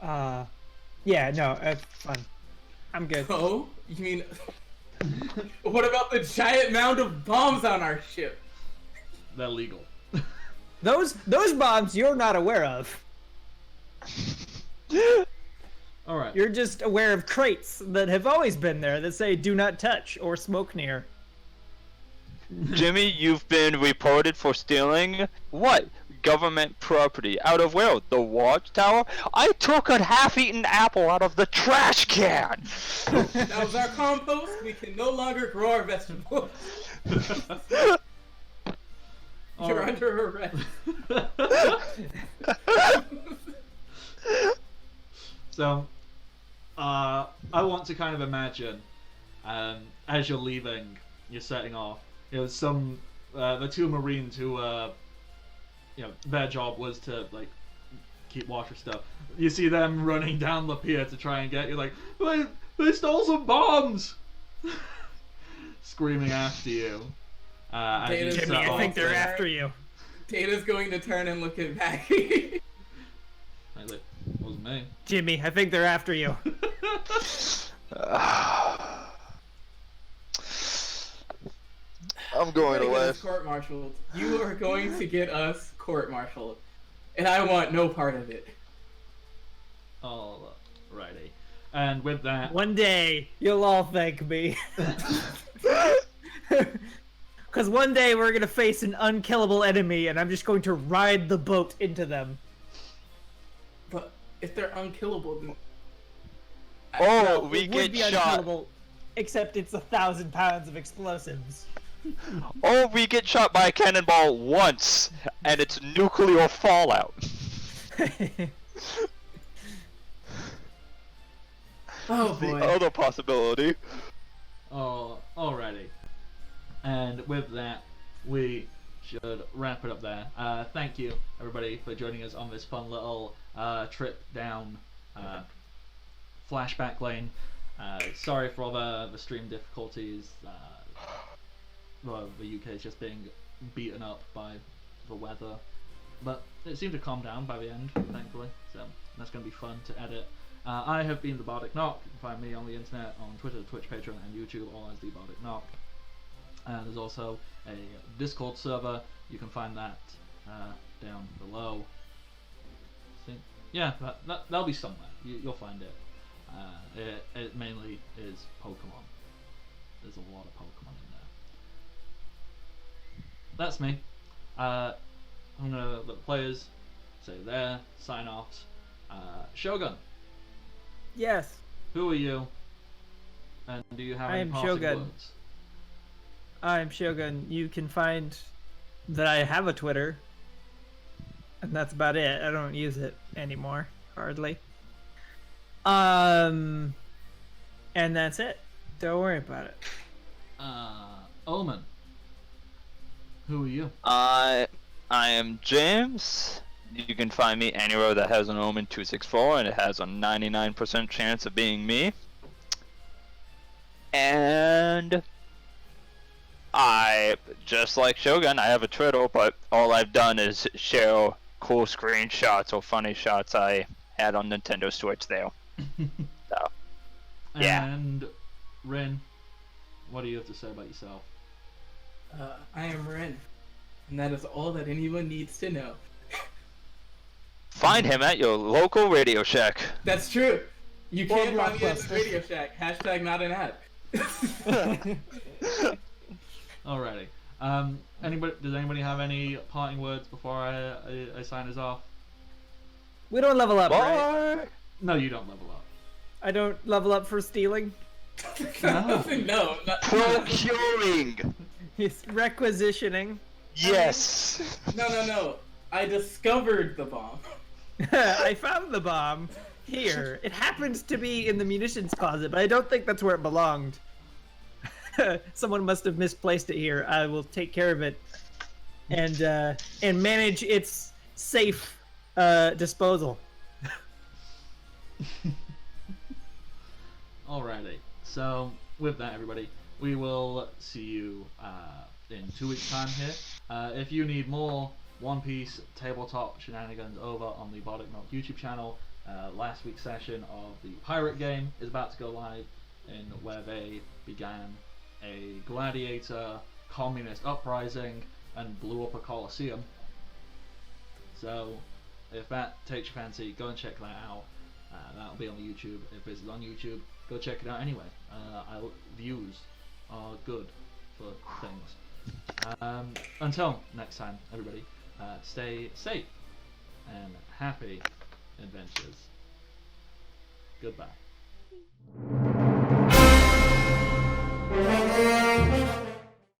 Yeah, no, it's fun. I'm good. Oh? You mean... What about the giant mound of bombs on our ship? They're legal. Those bombs you're not aware of. Alright. You're just aware of crates that have always been there that say do not touch or smoke near. Jimmy, you've been reported for stealing what? Government property. Out of where? The watchtower? I took a half-eaten apple out of the trash can! That was our compost. We can no longer grow our vegetables. You're Alright. under arrest. So, I want to kind of imagine, as you're leaving, you're setting off, you know, the two Marines who, you know, their job was to, like, keep watch of stuff. You see them running down the pier to try and get you, like, they stole some bombs! Screaming after you. As you Data's set Jimmy, I off think they're there. after you. Data's going to turn and look at Maggie. Like, it wasn't me. Jimmy, I think they're after you. I'm going You're gonna get away. us court-martialed. You are going to get us court-martialed. And I want no part of it. Alrighty. And with that... One day, you'll all thank me. Because one day we're going to face an unkillable enemy, and I'm just going to ride the boat into them. But if they're unkillable, then... Oh, Well, we it would get be shot. unkillable, except it's 1,000 pounds of explosives. Oh, we get shot by a cannonball once, and it's nuclear fallout. Oh The boy. other possibility. Oh, alrighty. And with that, we should wrap it up there. Thank you, everybody, for joining us on this fun little trip down Flashback Lane. Sorry for all the stream difficulties. Well, the UK is just being beaten up by the weather. But it seemed to calm down by the end, thankfully. So that's going to be fun to edit. I have been the Bardic Knock. You can find me on the internet, on Twitter, Twitch, Patreon, and YouTube, all as the Bardic Knock. There's also a Discord server. You can find that down below. Yeah, that'll be somewhere. You'll find it. It mainly is Pokemon. There's a lot of Pokemon in there. That's me. I'm gonna let the players say their sign-offs. Shogun, Yes, who are you? And do you have I any am passing Shogun. words? I'm Shogun. You can find that I have a Twitter. And that's about it. I don't use it anymore, hardly. And that's it. Don't worry about it. Omen, who are you? I am James. You can find me anywhere that has an Omen 264, and it has a 99% chance of being me. And I just like Shogun, I have a Twitter, but all I've done is share cool screenshots or funny shots I had on Nintendo Switch there. So, yeah. And Rin, what do you have to say about yourself? I am Ren, and that is all that anyone needs to know. Find him at your local Radio Shack. That's true. You Or can find me at the Blockbuster. Radio Shack. Hashtag not an ad. Alrighty. Does anybody have any parting words before I sign us off? We don't level up, right? Bye. No, you don't level up. I don't level up for stealing. No, not, Procuring. It's requisitioning. Yes. no. I discovered the bomb. I found the bomb here. It happens to be in the munitions closet, but I don't think that's where it belonged. Someone must have misplaced it here. I will take care of it and manage its safe disposal. Alrighty. So with that, everybody, we will see you in 2 weeks' time here. If you need more One Piece tabletop shenanigans over on the Bardic Milk YouTube channel, last week's session of the pirate game is about to go live, in where they began a gladiator communist uprising and blew up a coliseum. So if that takes your fancy, go and check that out. That'll be on the YouTube. If it's on YouTube, go check it out anyway. Views are good for things. Until next time, everybody, stay safe and happy adventures. Goodbye.